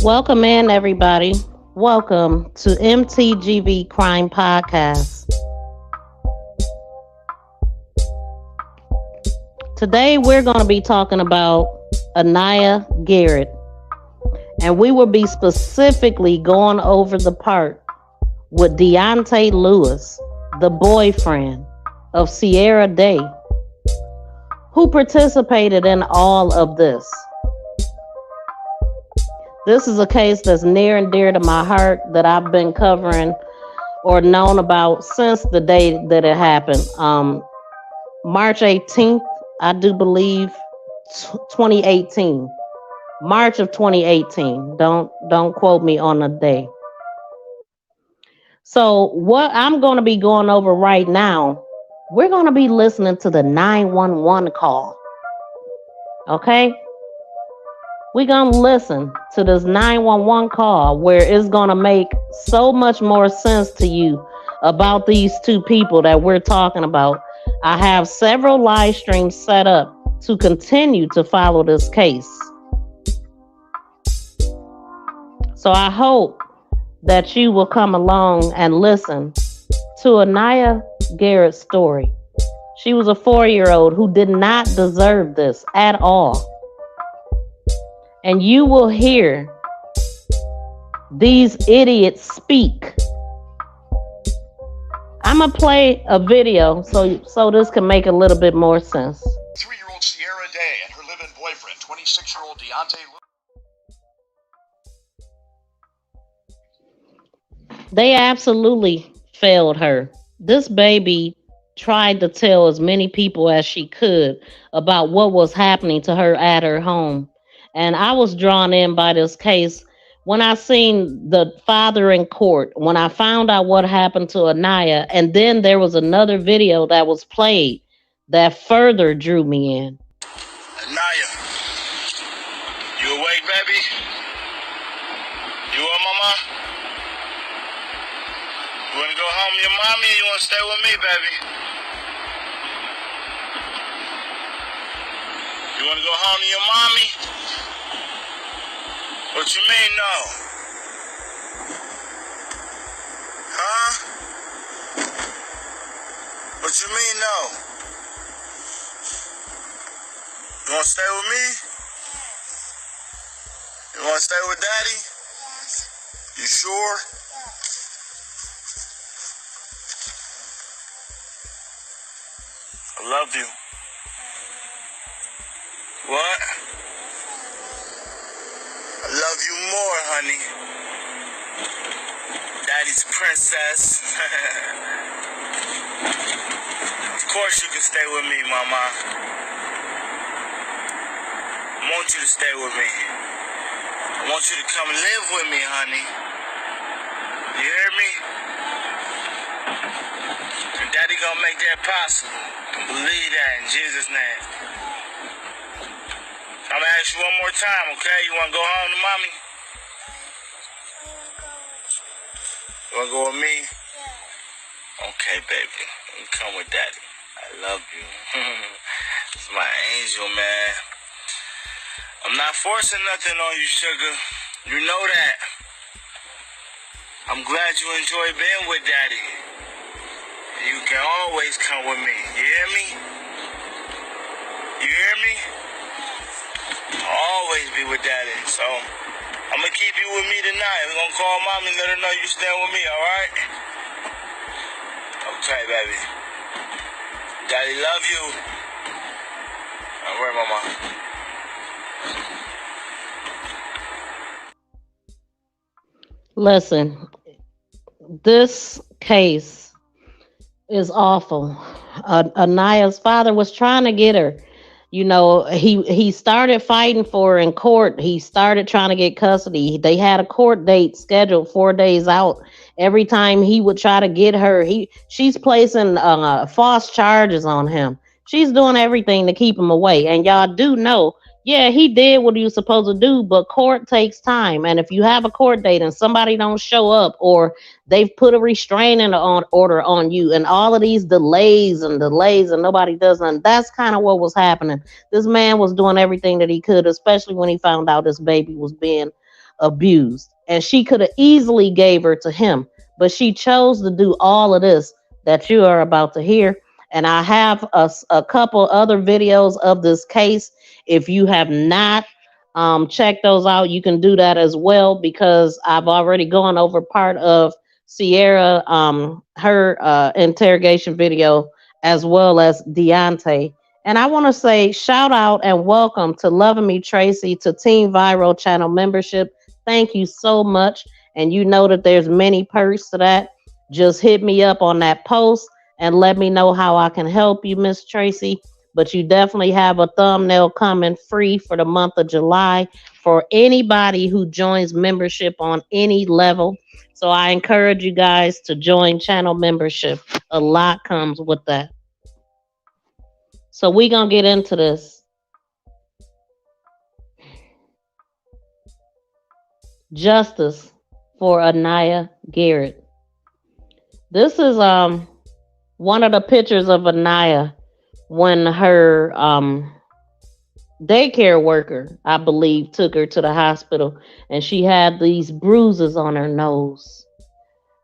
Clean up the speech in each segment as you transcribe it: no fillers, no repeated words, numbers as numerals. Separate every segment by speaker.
Speaker 1: Welcome in, everybody. Welcome to MTGV Crime Podcast. Today, we're going to be talking about Aniya Garrett, and we will be specifically going over the part with Deonte Lewis, the boyfriend of Sierra Day, who participated in all of this. This is a case that's near and dear to my heart that I've been covering or known about since the day that it happened. March 18th, I do believe, 2018. March of 2018. Don't quote me on the day. So what I'm going to be going over right now, we're going to be listening to the 911 call. Okay? We're going to listen to this 911 call where it's going to make so much more sense to you about these two people that we're talking about. I have several live streams set up to continue to follow this case. So I hope that you will come along and listen to Aniya Garrett's story. She was a 4-year-old who did not deserve this at all. And you will hear these idiots speak. I'm going to play a video so this can make a little bit more sense.
Speaker 2: 3-year-old Sierra Day and her live-in boyfriend, 26-year-old Deonte.
Speaker 1: They absolutely failed her. This baby tried to tell as many people as she could about what was happening to her at her home. And I was drawn in by this case when I seen the father in court, when I found out what happened to Aniya, and then there was another video that was played that further drew me in.
Speaker 3: Aniya, you awake, baby? You up, mama? You wanna go home to your mommy or you wanna stay with me, baby? You wanna go home to your mommy? What you mean, no? Huh? What you mean, no? You wanna stay with me? You wanna stay with daddy? You sure? I love you. What? I love you more, honey. Daddy's princess. Of course you can stay with me, mama. I want you to stay with me. I want you to come live with me, honey. You hear me? And daddy gonna make that possible. Believe that in Jesus' name. I'm gonna ask you one more time, okay? You wanna go home to mommy? You wanna go with me? Okay, baby. You come with daddy. I love you. It's my angel, man. I'm not forcing nothing on you, sugar. You know that. I'm glad you enjoy being with daddy. You can always come with me. You hear me? You hear me? I'll always be with daddy. So, I'm going to keep you with me tonight. We're going to call mommy and let her know you stand with me, alright? Okay, baby. Daddy love you. Alright, mama.
Speaker 1: Listen, this case is awful. Aniya's father was trying to get her. You know, he started fighting for her in court. He started trying to get custody. They had a court date scheduled 4 days out. Every time he would try to get her, she's placing false charges on him. She's doing everything to keep him away. And y'all do know, yeah, he did what he was supposed to do, but court takes time. And if you have a court date and somebody don't show up, or they've put a restraining order on you, and all of these delays and nobody does nothing, that's kind of what was happening. This man was doing everything that he could, especially when he found out this baby was being abused, and she could have easily gave her to him, but she chose to do all of this that you are about to hear. And I have a couple other videos of this case. If you have not checked those out, you can do that as well, because I've already gone over part of Sierra, her interrogation video, as well as Deonte. And I want to say shout out and welcome to Loving Me Tracy, to Team Viral channel membership. Thank you so much. And you know that there's many perks to that. Just hit me up on that post and let me know how I can help you, Miss Tracy. But you definitely have a thumbnail coming free for the month of July for anybody who joins membership on any level. So I encourage you guys to join channel membership. A lot comes with that. So we're going to get into this. Justice for Aniya Garrett. This is one of the pictures of Aniya when her daycare worker, I believe, took her to the hospital, and she had these bruises on her nose.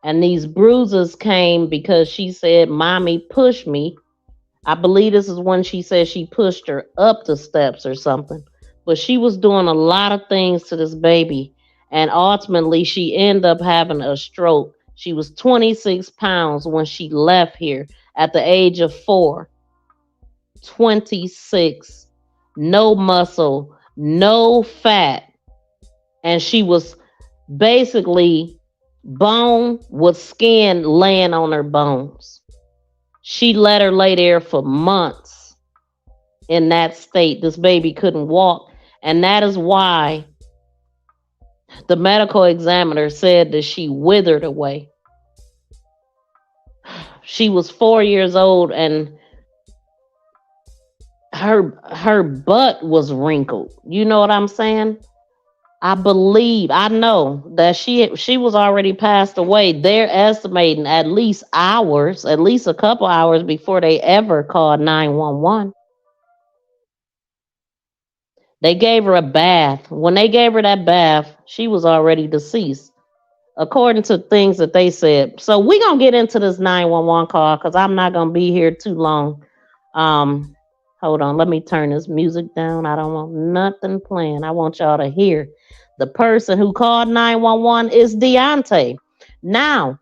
Speaker 1: And these bruises came because she said, "Mommy pushed me." I believe this is when she said she pushed her up the steps or something. But she was doing a lot of things to this baby. And ultimately, she ended up having a stroke. She was 26 pounds when she left here at the age of 4. 26. No muscle, no fat. And she was basically bone with skin laying on her bones. She let her lay there for months in that state. This baby couldn't walk. And that is why the medical examiner said that she withered away. She was 4 years old, and her butt was wrinkled. You know what I'm saying? I know that she was already passed away. They're estimating at least hours, at least a couple hours before they ever called 911. They gave her a bath. When they gave her that bath, she was already deceased, according to things that they said. So we're going to get into this 911 call because I'm not going to be here too long. Hold on. Let me turn this music down. I don't want nothing playing. I want y'all to hear. The person who called 911 is Deonte. Now,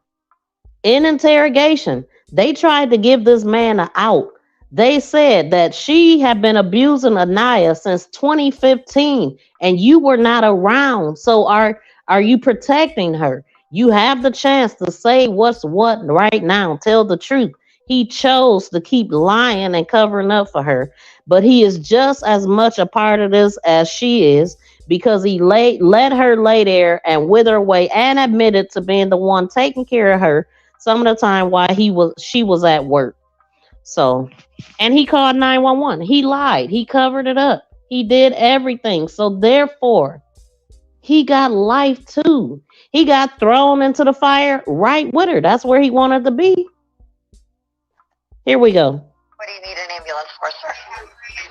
Speaker 1: in interrogation, they tried to give this man an out. They said that she had been abusing Aniya since 2015 and you were not around. So are you protecting her? You have the chance to say what's what right now. Tell the truth. He chose to keep lying and covering up for her, but he is just as much a part of this as she is, because he let her lay there and wither away, and admitted to being the one taking care of her some of the time while she was at work. So, and he called 911. He lied. He covered it up. He did everything. So therefore, he got life too. He got thrown into the fire right with her. That's where he wanted to be. Here we go.
Speaker 4: What do you need an ambulance for, sir?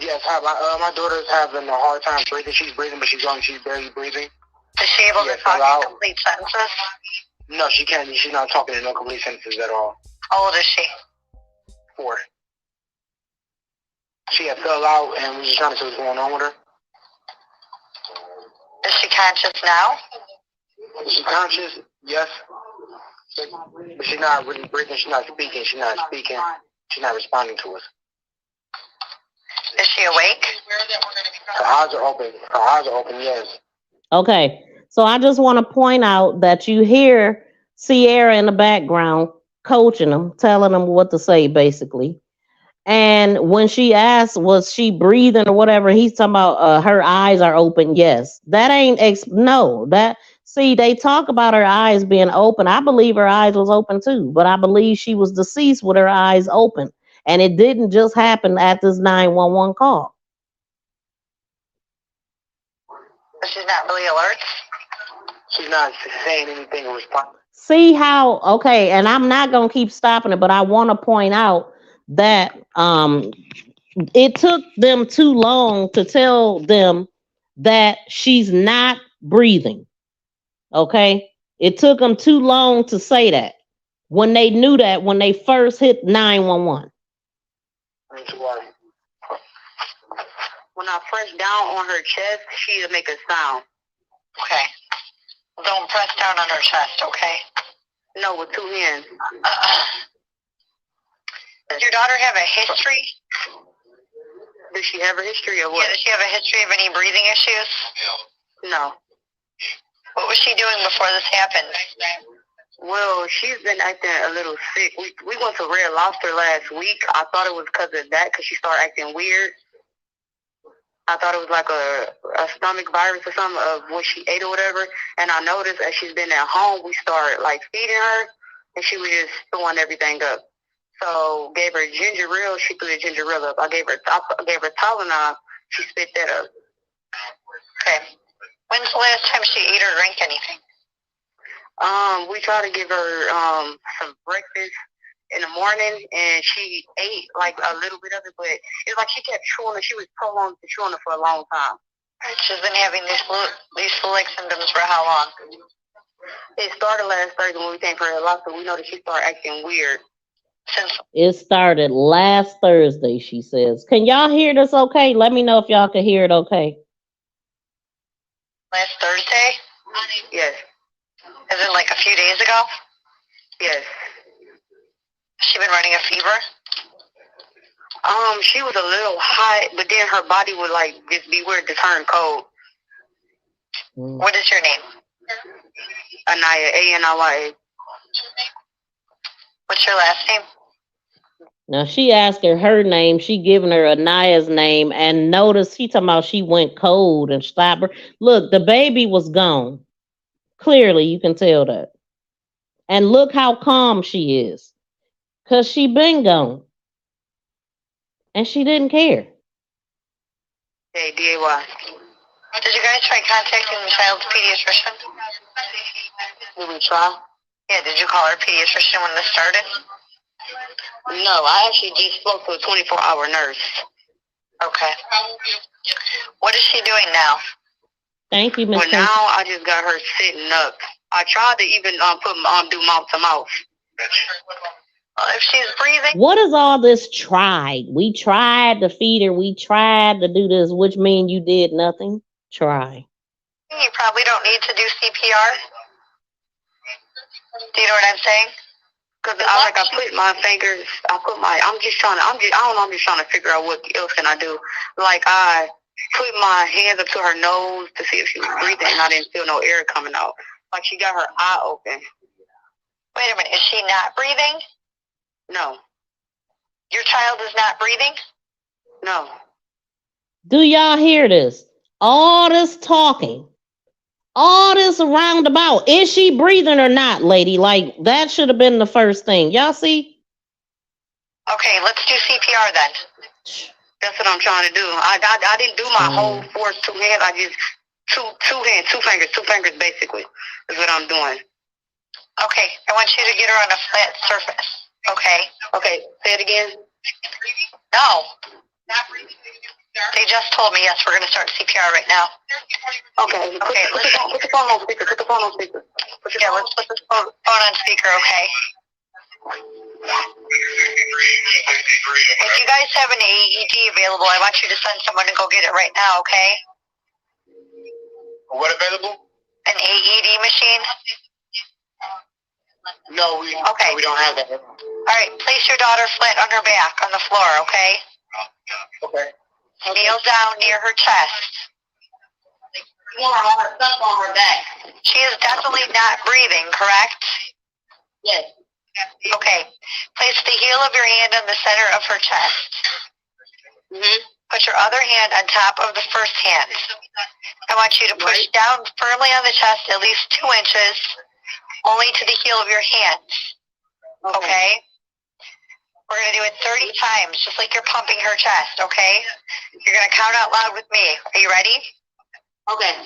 Speaker 5: Yes, my daughter's having a hard time breathing. She's breathing, but she's barely breathing.
Speaker 4: Is she able to talk in complete sentences?
Speaker 5: No, she can't. She's not talking in no complete sentences at all.
Speaker 4: How old is she?
Speaker 5: 4. She had fell out, and we were just trying to see what's going on with her.
Speaker 4: Is she conscious now?
Speaker 5: Is she conscious? Yes. But she's not really breathing. She's not speaking. She's not responding to us.
Speaker 4: Is she awake?
Speaker 5: Her eyes are open. Her eyes are open, yes.
Speaker 1: Okay. So I just want to point out that you hear Sierra in the background coaching them, telling them what to say, basically. And when she asked, was she breathing or whatever, he's talking about her eyes are open. Yes. That ain't, no, that, see, they talk about her eyes being open. I believe her eyes was open too, but I believe she was deceased with her eyes open. And it didn't just happen at this 911 call.
Speaker 4: She's not really alert?
Speaker 5: She's not saying anything in response.
Speaker 1: See how, okay, and I'm not going to keep stopping it, but I want to point out that it took them too long to tell them that she's not breathing. Okay? It took them too long to say that. When they knew that when they first hit 911.
Speaker 5: That's why. When I press down on her chest, she'll make a sound.
Speaker 4: Okay. Don't press down on her chest, okay?
Speaker 5: No, with two hands.
Speaker 4: Does your daughter have a history?
Speaker 5: Does she have a history of what?
Speaker 4: Yeah, does she have a history of any breathing issues?
Speaker 5: No.
Speaker 4: What was she doing before this happened?
Speaker 5: Well, she's been acting a little sick. We went to Red Lobster last week. I thought it was because of that, because she started acting weird. I thought it was like a stomach virus or something of what she ate or whatever. And I noticed as she's been at home, we started like feeding her, and she was just throwing everything up. So gave her ginger ale. She threw the ginger ale up. I gave her Tylenol. She spit that up.
Speaker 4: Okay. When's the last time she ate or drank anything?
Speaker 5: We tried to give her some breakfast in the morning, and she ate like a little bit of it, but it's like she kept chewing it. She was prolonged to chewing it for a long time.
Speaker 4: She's been having these flu-like symptoms for how long?
Speaker 5: It started last Thursday when we came for her lobster. We know that she started acting weird.
Speaker 1: It started last Thursday, she says. Can y'all hear this okay? Let me know if y'all can hear it okay.
Speaker 4: Last Thursday?
Speaker 5: Yes.
Speaker 4: Is it like a few days ago?
Speaker 5: Yes.
Speaker 4: Has she been running a fever?
Speaker 5: She was a little hot, but then her body would like just be weird to turn cold.
Speaker 4: What is your name?
Speaker 5: Aniya, Aniya.
Speaker 4: What's your last name?
Speaker 1: Now she asked her name. She giving her Aniya's name, and notice he talking about she went cold and stopped her. Look, the baby was gone. Clearly, you can tell that. And look how calm she is, cause she been gone, and she didn't care.
Speaker 5: Hey, D-A-Y.
Speaker 4: Did you guys try contacting the child's pediatrician?
Speaker 5: Did we try?
Speaker 4: Yeah, did you call her pediatrician when this started?
Speaker 5: No, I actually just spoke to a 24-hour nurse.
Speaker 4: Okay. What is she doing now?
Speaker 1: Thank you, Miss.
Speaker 5: Well, now I just got her sitting up. I tried to even do mouth to mouth.
Speaker 4: If she's breathing.
Speaker 1: What is all this tried? We tried to feed her. We tried to do this, which means you did nothing. Try.
Speaker 4: You probably don't need to do CPR. Do you know what I'm saying?
Speaker 5: Cause I put my fingers. I'm just trying to figure out what else can I do. Like I put my hands up to her nose to see if she was breathing, and I didn't feel no air coming out. Like she got her eye open.
Speaker 4: Wait a minute, is she not breathing?
Speaker 5: No.
Speaker 4: Your child is not breathing?
Speaker 5: No.
Speaker 1: Do y'all hear this? All this talking, all this roundabout. Is she breathing or not, lady? Like that should have been the first thing. Y'all see?
Speaker 4: Okay, let's do CPR then.
Speaker 5: That's what I'm trying to do. I didn't do my whole force two hands. I just two fingers basically is what I'm doing.
Speaker 4: Okay, I want you to get her on a flat surface. Okay.
Speaker 5: Okay, say it again.
Speaker 4: No. They just told me, yes, we're going to start CPR right now.
Speaker 5: Okay, put the phone on speaker. Let's put the phone
Speaker 4: on speaker, okay? If you guys have an AED available, I want you to send someone to go get it right now, okay?
Speaker 5: What available?
Speaker 4: An AED machine?
Speaker 5: No, we don't have that.
Speaker 4: All right, place your daughter flat on her back on the floor, okay?
Speaker 5: Okay.
Speaker 4: Kneel down near her chest.
Speaker 5: You want her stuff on her back.
Speaker 4: She is definitely not breathing, correct?
Speaker 5: Yes.
Speaker 4: Okay. Place the heel of your hand in the center of her chest.
Speaker 5: Mm-hmm.
Speaker 4: Put your other hand on top of the first hand. I want you to push down firmly on the chest at least 2 inches, only to the heel of your hand. Okay? We're going to do it 30 times, just like you're pumping her chest, okay? You're going to count out loud with me. Are you ready?
Speaker 5: Okay.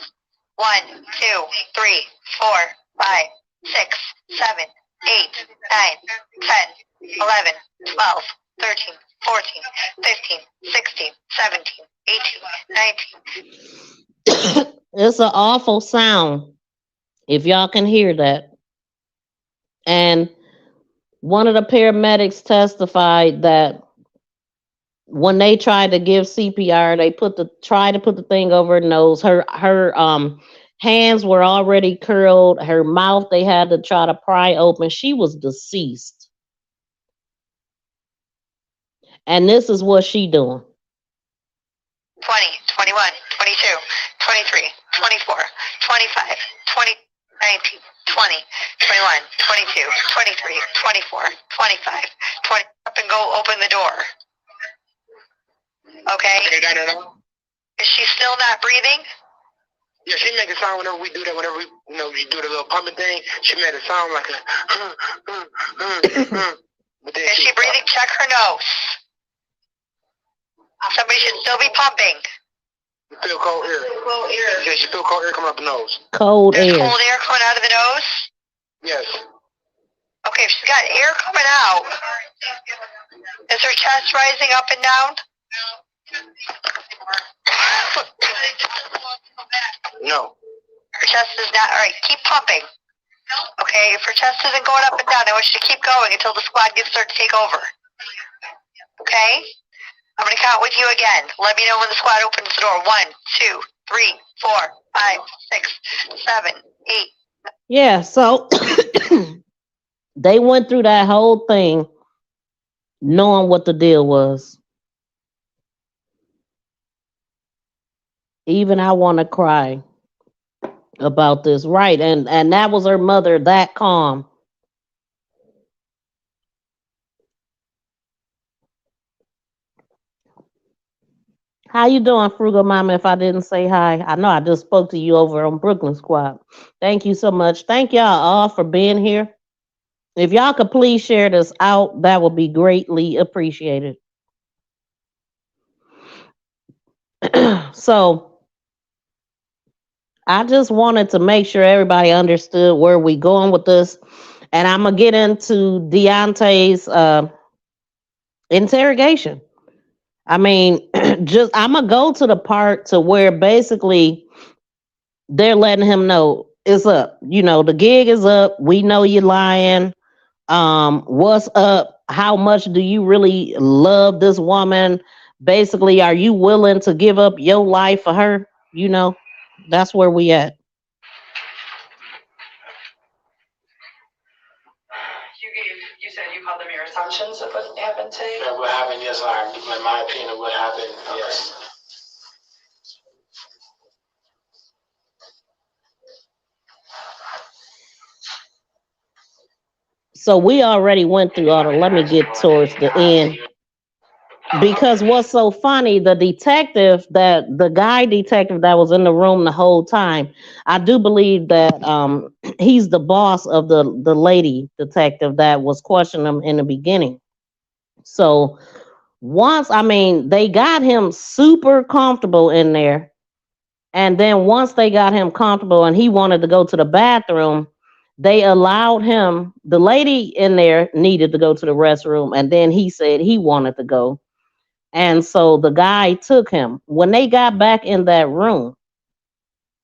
Speaker 4: 1, 2, 3, 4, 5, 6, 7, 8, 9, 10, 11, 12, 13, 14, 15, 16, 17, 18, 19.
Speaker 1: It's an awful sound. If y'all can hear that. And one of the paramedics testified that when they tried to give CPR, they tried to put the thing over her nose. Her hands were already curled. Her mouth they had to try to pry open. She was deceased. And this is what she doing.
Speaker 4: 20, 21, 22, 23, 24, 25, 20, 19, 20, 21, 22, 23, 24, 25, 20. Up and go open the door. Okay? Is she still not breathing?
Speaker 3: Yeah, she make a sound whenever we do that. Whenever we, we do the little pumping thing, she made a sound like a. But then
Speaker 4: Is she breathing? Check her nose. Somebody should still be pumping.
Speaker 3: You feel cold air. Cold air. Yeah, you feel cold air coming out the nose.
Speaker 1: Cold
Speaker 4: There's
Speaker 1: air.
Speaker 4: cold air coming out of the nose?
Speaker 3: Yes.
Speaker 4: Okay, if she's got air coming out, is her chest rising up and down?
Speaker 3: No.
Speaker 4: Her chest is not. All right, keep pumping. Okay, if her chest isn't going up and down, I want you to keep going until the squad gets there to take over. Okay? I'm going to count with you again. Let me know when the squad opens the door. 1, 2, 3, 4, 5, 6, 7, 8.
Speaker 1: Yeah, so they went through that whole thing knowing what the deal was. Even I want to cry about this, right? And that was her mother, that calm. How you doing, Frugal Mama? If I didn't say hi, I know I just spoke to you over on Brooklyn Squad. Thank you so much. Thank y'all all for being here. If y'all could please share this out, that would be greatly appreciated. So I just wanted to make sure everybody understood where we going with this. And I'm gonna get into Deonte's interrogation. I mean, just I'm gonna go to the part to where basically they're letting him know it's up. The gig is up. We know you're lying. What's up? How much do you really love this woman? Basically, are you willing to give up your life for her? That's where we at.
Speaker 6: You said you called them your assumptions of what happened today?
Speaker 3: Yeah, what happened, yes, my opinion of what happened, yes.
Speaker 1: So we already went through all the. Let me get towards the end. Because what's so funny, the guy detective that was in the room the whole time, I do believe that he's the boss of the lady detective that was questioning him in the beginning. So they got him super comfortable in there, and then once they got him comfortable and he wanted to go to the bathroom, they allowed him. The lady in there needed to go to the restroom, and then he said he wanted to go. And so the guy took him. When they got back in that room,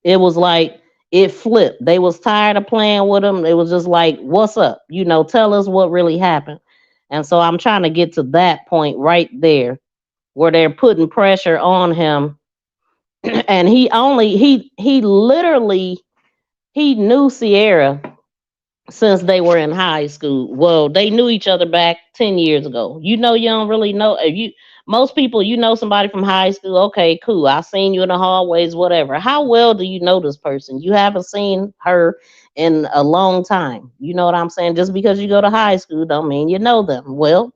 Speaker 1: it was like it flipped. They was tired of playing with him. It was just like, what's up? Tell us what really happened. And so I'm trying to get to that point right there where they're putting pressure on him. And he literally he knew Sierra since they were in high school. Well, they knew each other back 10 years ago. You don't really know if you most people somebody from high school. Okay, cool. I seen you in the hallways, whatever. How well do you know this person? You haven't seen her in a long time. You know what I'm saying? Just because you go to high school don't mean you know them. Well,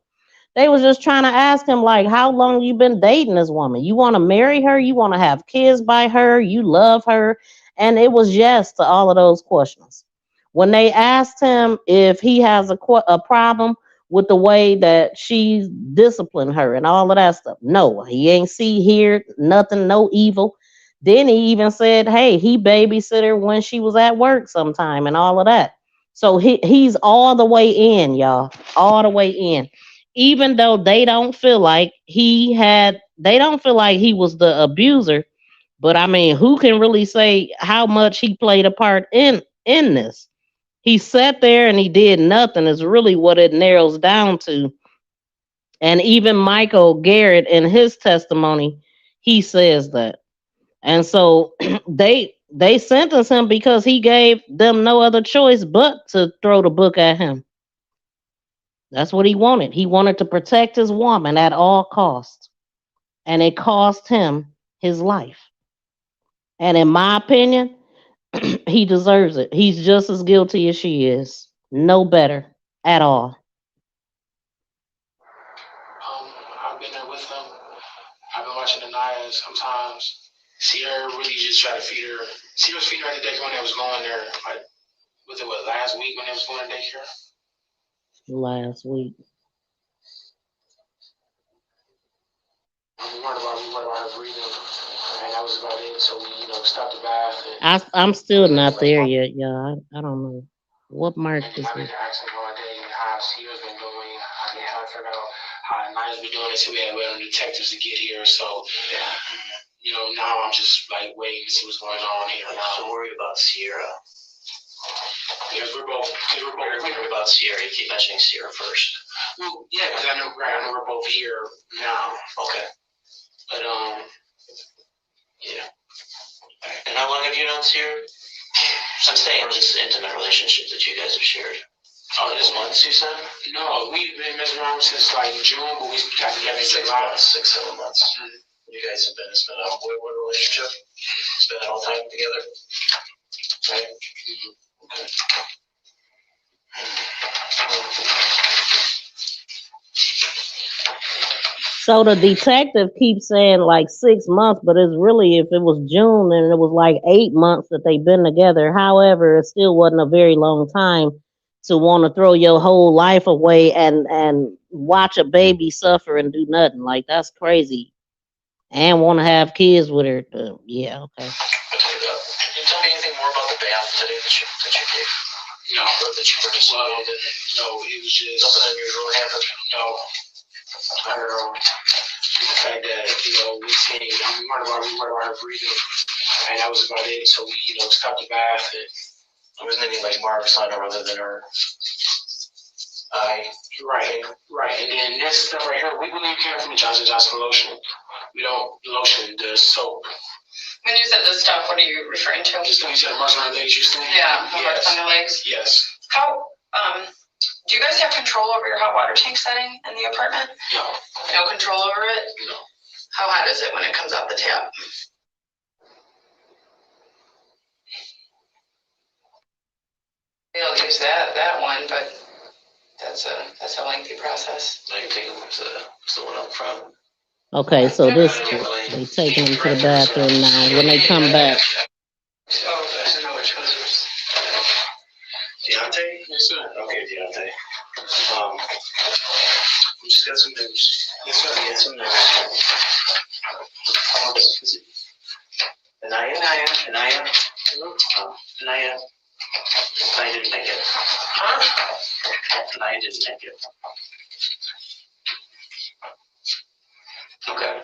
Speaker 1: they was just trying to ask him, like, how long you been dating this woman? You want to marry her? You want to have kids by her? You love her? And it was yes to all of those questions. When they asked him if he has a problem with the way that she disciplined her and all of that stuff, no, he ain't see here nothing, no evil. Then he even said, hey, he babysit her when she was at work sometime and all of that. So he's all the way in, y'all, all the way in. Even though they don't feel like he was the abuser. But I mean, who can really say how much he played a part in in this. He sat there and he did nothing, is really what it narrows down to. And even Michael Garrett in his testimony, he says that. And so they sentenced him because he gave them no other choice but to throw the book at him. That's what he wanted. He wanted to protect his woman at all costs. And it cost him his life. And in my opinion, he deserves it. He's just as guilty as she is. No better at all.
Speaker 7: I've been there with them. I've been watching Aniya sometimes. See her really just try to feed her. See her feeding her at the daycare when they was going there. Like, was it last week when they was going to daycare?
Speaker 1: Last week.
Speaker 7: We worried about her breathing, and that was about it. So we, stopped the bath.
Speaker 1: I'm still not there yet, y'all. I don't know what Mark is.
Speaker 7: I've been asking her all day how Sierra's been doing. I've been trying to figure out how Aniya's been doing it. So we had waiting on detectives to get here. So now I'm just like waiting to see what's going on here.
Speaker 8: I'm so worried about Sierra.
Speaker 7: Because we're both
Speaker 8: worried about Sierra. You keep mentioning Sierra first.
Speaker 7: Well, yeah, because I know we're both here now.
Speaker 8: Okay.
Speaker 7: But yeah.
Speaker 8: And how long have you known Sierra? I'm saying this intimate relationship that you guys have shared. Oh, this months, you said?
Speaker 7: No, we've been messing around since like June, but we got together in
Speaker 8: 6
Speaker 7: July.
Speaker 8: months, 6, 7 months. Mm-hmm. You guys have been, it's been a boy-boy relationship. Spending all time together. Right? Mm-hmm. Okay.
Speaker 1: So the detective keeps saying like 6 months, but it's really, if it was June, then it was like 8 months that they've been together. However, it still wasn't a very long time to want to throw your whole life away and watch a baby suffer and do nothing. Like, that's crazy. And want to have kids with her. Yeah, okay.
Speaker 8: Can you tell me anything more about the bath today that you gave?
Speaker 7: No,
Speaker 8: Or that you participated in?
Speaker 7: no, it was just
Speaker 8: Nothing unusual happened?
Speaker 7: no. The fact that we seen, we worried about her breathing, and that was about it. So we stopped the bath and.
Speaker 8: There wasn't any like marks on her other than her eye.
Speaker 7: Right. And then this stuff right here, we believe came from the Johnson Johnson lotion. We don't lotion the soap.
Speaker 6: When you said this stuff, what are you referring to?
Speaker 7: Just like you said, marks on her legs, you saying?
Speaker 6: Yeah, the marks on your legs.
Speaker 7: Yes.
Speaker 6: How, do you guys have control over your hot water tank setting in the apartment?
Speaker 7: No.
Speaker 6: No control over it?
Speaker 7: No.
Speaker 6: How hot is it when it comes out the tap? They'll use that one, but that's a lengthy process.
Speaker 8: I think it's the one up front.
Speaker 1: Okay, so this, they taking him to the bathroom now. When they come back,
Speaker 8: So I know which ones is. Deonte?
Speaker 7: Yes, sir.
Speaker 8: Okay, Deonte. We just got some news.
Speaker 7: Yes, sir.
Speaker 8: We had some news. Is it Aniya? Aniya? Aniya. Aniya didn't make it. Aniya didn't make it. Okay.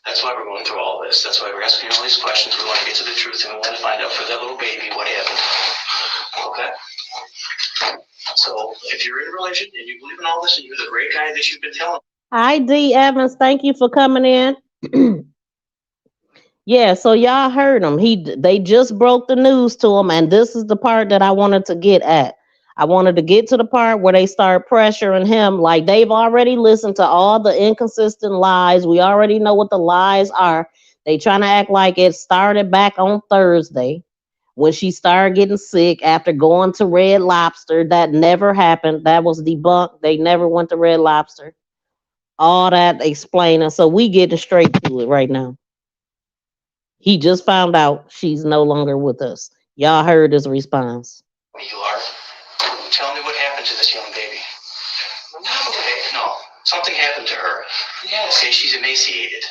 Speaker 8: That's why we're going through all this. That's why we're asking all these questions. We want to get to the truth and we want to find out for that little baby what happened. Okay? So if you're in a religion and you believe in all this and you're the great guy that you've been telling.
Speaker 1: hi D Evans, thank you for coming in. Yeah, so y'all heard him. They just broke the news to him, and this is the part that I wanted to get at. I wanted to get to the part where they start pressuring him. Like, they've already listened to all the inconsistent lies. We already know what the lies are. They trying to act like it started back on Thursday when she started getting sick after going to Red Lobster. That never happened. That was debunked. They never went to Red Lobster. All that explaining. So we getting straight to it right now. He just found out she's no longer with us. Y'all heard his response.
Speaker 8: You are. Tell me what happened to this young baby. No, something happened to her.
Speaker 7: Yes.
Speaker 8: Okay, she's emaciated.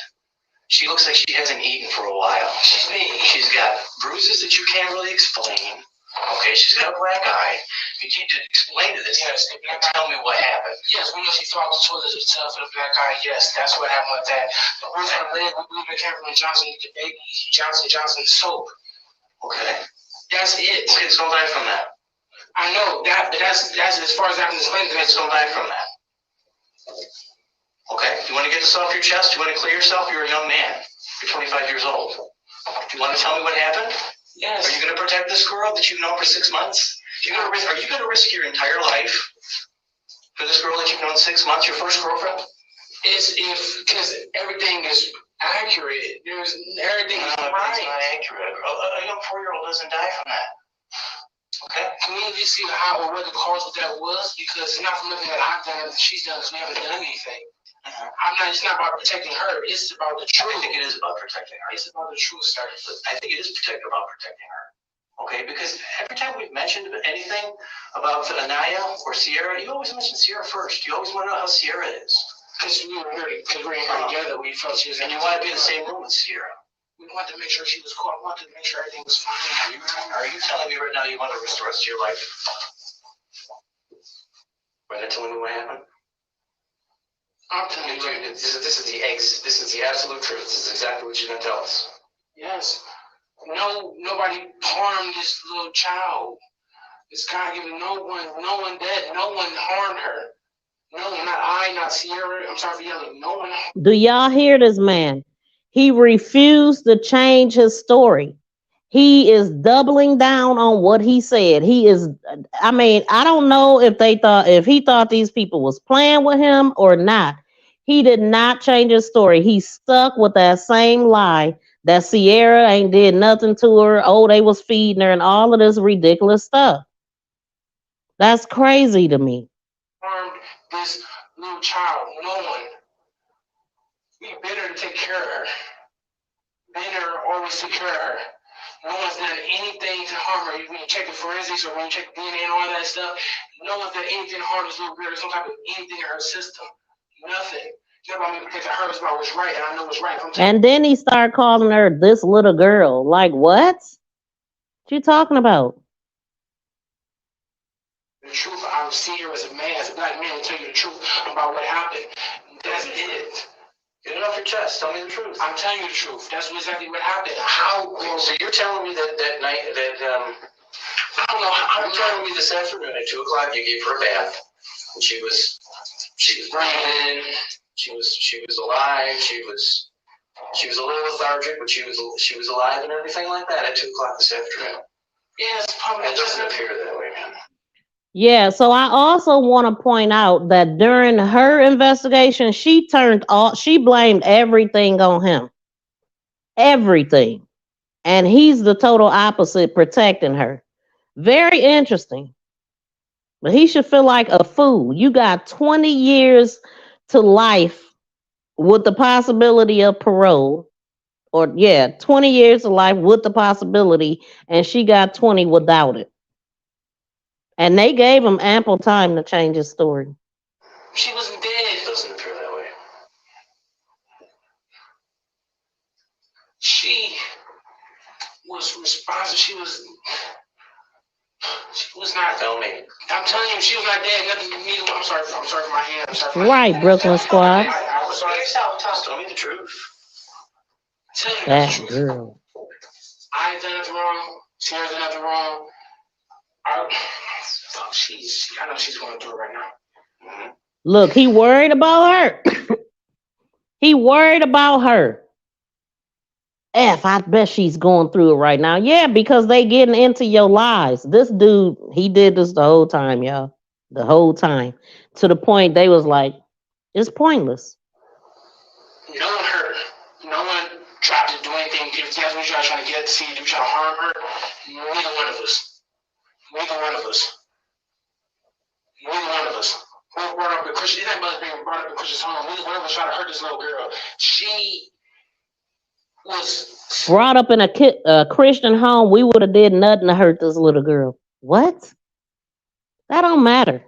Speaker 8: She looks like she hasn't eaten for a while. She's got bruises that you can't really explain. Okay, she's got a black eye. You need to explain to this.
Speaker 7: Yes.
Speaker 8: Tell me what happened.
Speaker 7: Yes, we know she thought the toilet herself with a black eye. Yes, that's what happened with that. The bruise on the leg, we believe it came from the Johnson soap.
Speaker 8: Okay.
Speaker 7: That's it.
Speaker 8: Kids don't die from that.
Speaker 7: I know that, but that's as far as I can explain.
Speaker 8: Kids don't die from that. Okay? You want to get this off your chest? You want to clear yourself? You're a young man. You're 25 years old. Do you want to tell me what happened?
Speaker 7: Yes.
Speaker 8: Are you going to protect this girl that you've known for 6 months? Are you going to risk your entire life for this girl that you've known 6 months, your first girlfriend?
Speaker 7: Because everything is accurate. Everything is right.
Speaker 8: It's not accurate. A young 4-year-old doesn't die from that. Okay?
Speaker 7: Can we just see how or what the cause of that was? Because it's not from nothing that I've done, that she's done, because we haven't done anything. It's not about protecting her. It's about the truth.
Speaker 8: I think it is about protecting her.
Speaker 7: It's about the truth, sir.
Speaker 8: I think it is about protecting her. Okay, because every time we've mentioned anything about Aniya or Sierra, you always mention Sierra first. You always want to know how Sierra is.
Speaker 7: Because we were here together, we felt she was.
Speaker 8: And you want to be in the same room with Sierra.
Speaker 7: We wanted to make sure she was cool. I wanted to make sure everything was fine.
Speaker 8: Are you telling me right now you want to risk the rest of your life? Right now, telling me what happened?
Speaker 7: I'm telling you,
Speaker 8: this is the absolute truth. This is exactly what you're gonna tell us.
Speaker 7: Yes. Nobody harmed this little child. This God given no one dead, no one harmed her. No, not I, not Sierra. I'm sorry for yelling. No one.
Speaker 1: Do y'all hear this man? He refused to change his story. He is doubling down on what he said. I don't know if he thought these people was playing with him or not. He did not change his story. He stuck with that same lie that Sierra ain't did nothing to her. Oh, they was feeding her and all of this ridiculous stuff. That's crazy to me.
Speaker 7: Harmed this little child. No one. We better to take care of her. Better always take care of her. No one's done anything to harm her. When you check the forensics or when you check DNA and all that stuff, no one's done anything to harm this little girl. Some type of anything in her system. Nothing. It's not about me protecting her. It's about what's right, and I know what's right.
Speaker 1: And then he started calling her this little girl. Like, what you talking about?
Speaker 7: The truth, I see her as a man, as a black man, to tell you the truth about what happened. That's it.
Speaker 8: Get it off your chest. Tell me the truth.
Speaker 7: I'm telling you the truth. That's exactly what happened.
Speaker 8: So you're telling me that night
Speaker 7: I don't know.
Speaker 8: You're telling me this afternoon at 2:00 you gave her a bath, and she was breathing. She was alive. She was a little lethargic, but she was alive and everything like that at 2:00 this afternoon.
Speaker 7: Yes, probably.
Speaker 8: It doesn't appear that way, man.
Speaker 1: Yeah, so I also want to point out that during her investigation, she blamed everything on him. Everything. And he's the total opposite, protecting her. Very interesting. But he should feel like a fool. You got 20 years to life with the possibility of parole. 20 years to life with the possibility, and she got 20 without it. And they gave him ample time to change his story.
Speaker 7: She wasn't dead.
Speaker 8: It doesn't appear that way.
Speaker 7: She was responsible. She was not.
Speaker 8: Tell me.
Speaker 7: I'm telling you, she was not dead. Nothing to me. I'm sorry for my hand. I'm sorry for
Speaker 1: right,
Speaker 7: my
Speaker 1: Brooklyn Squad.
Speaker 7: I'm sorry.
Speaker 8: Tell me the truth.
Speaker 7: Tell you
Speaker 1: That
Speaker 7: the truth.
Speaker 1: girl.
Speaker 7: I ain't done nothing wrong. Sierra's done nothing wrong. I know she's going through it right now. Mm-hmm.
Speaker 1: Look, he worried about her. He worried about her. I bet she's going through it right now. Yeah, because they getting into your lies. This dude, he did this the whole time, y'all. The whole time. To the point they was like, it's pointless.
Speaker 7: No one hurt her. No one tried to do anything. If that's what y'all trying to get to see, you trying to harm her. Neither one of us. Neither one of us. Neither one of us. We were brought up in Christian. It ain't about being brought up in Christian's home. Neither one of us trying to hurt this little girl. She was
Speaker 1: brought up in a Christian home. We would have did nothing to hurt this little girl. What? That don't matter.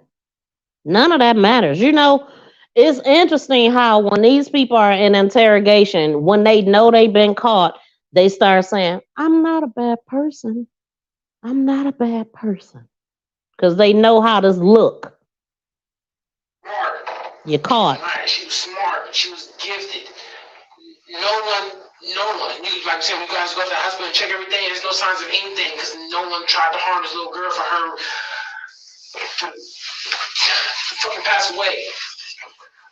Speaker 1: None of that matters. You know, it's interesting how when these people are in interrogation, when they know they've been caught, they start saying, I'm not a bad person. I'm not a bad person. Because they know how this look.
Speaker 7: smart.
Speaker 1: You're caught.
Speaker 7: She was smart. She was gifted. No one No one. Like I said, we guys go to the hospital and check everything. There's no signs of anything because no one tried to harm this little girl for her to fucking pass away.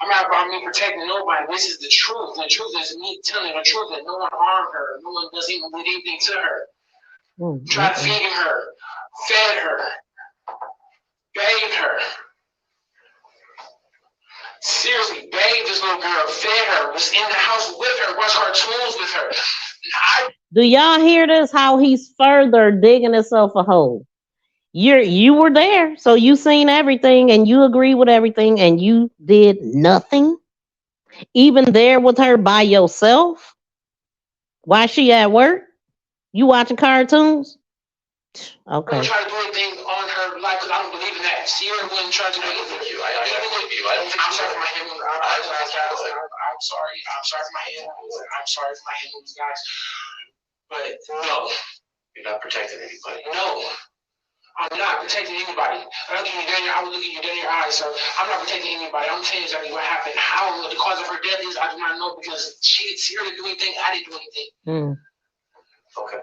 Speaker 7: I'm not about me protecting nobody. This is the truth. The truth is me telling the truth that no one harmed her. No one does even did anything to her. Tried feeding her, fed her, bathed her. Seriously, bathed this little girl, fed her, was in the house with her, watched cartoons with her.
Speaker 1: Do y'all hear this? How he's further digging himself a hole. You were there, so you seen everything, and you agree with everything, and you did nothing. Even there with her by yourself. Why she at work? You watching cartoons?
Speaker 7: I
Speaker 1: Okay.
Speaker 7: don't try to do anything on her life because I don't believe in that. Sierra wouldn't try to do anything. I'm sorry for my hand movement. I'm sorry. I'm sorry for my hand movement. I'm sorry for my hand movement, guys. But no.
Speaker 8: You're not protecting anybody.
Speaker 7: No. I'm not protecting anybody. I look at you down your, I will look at you down your eyes, sir. I'm not protecting anybody. I'm telling you exactly what happened. How the cause of her death is, I do not know because she didn't do anything. I didn't do anything.
Speaker 8: Okay.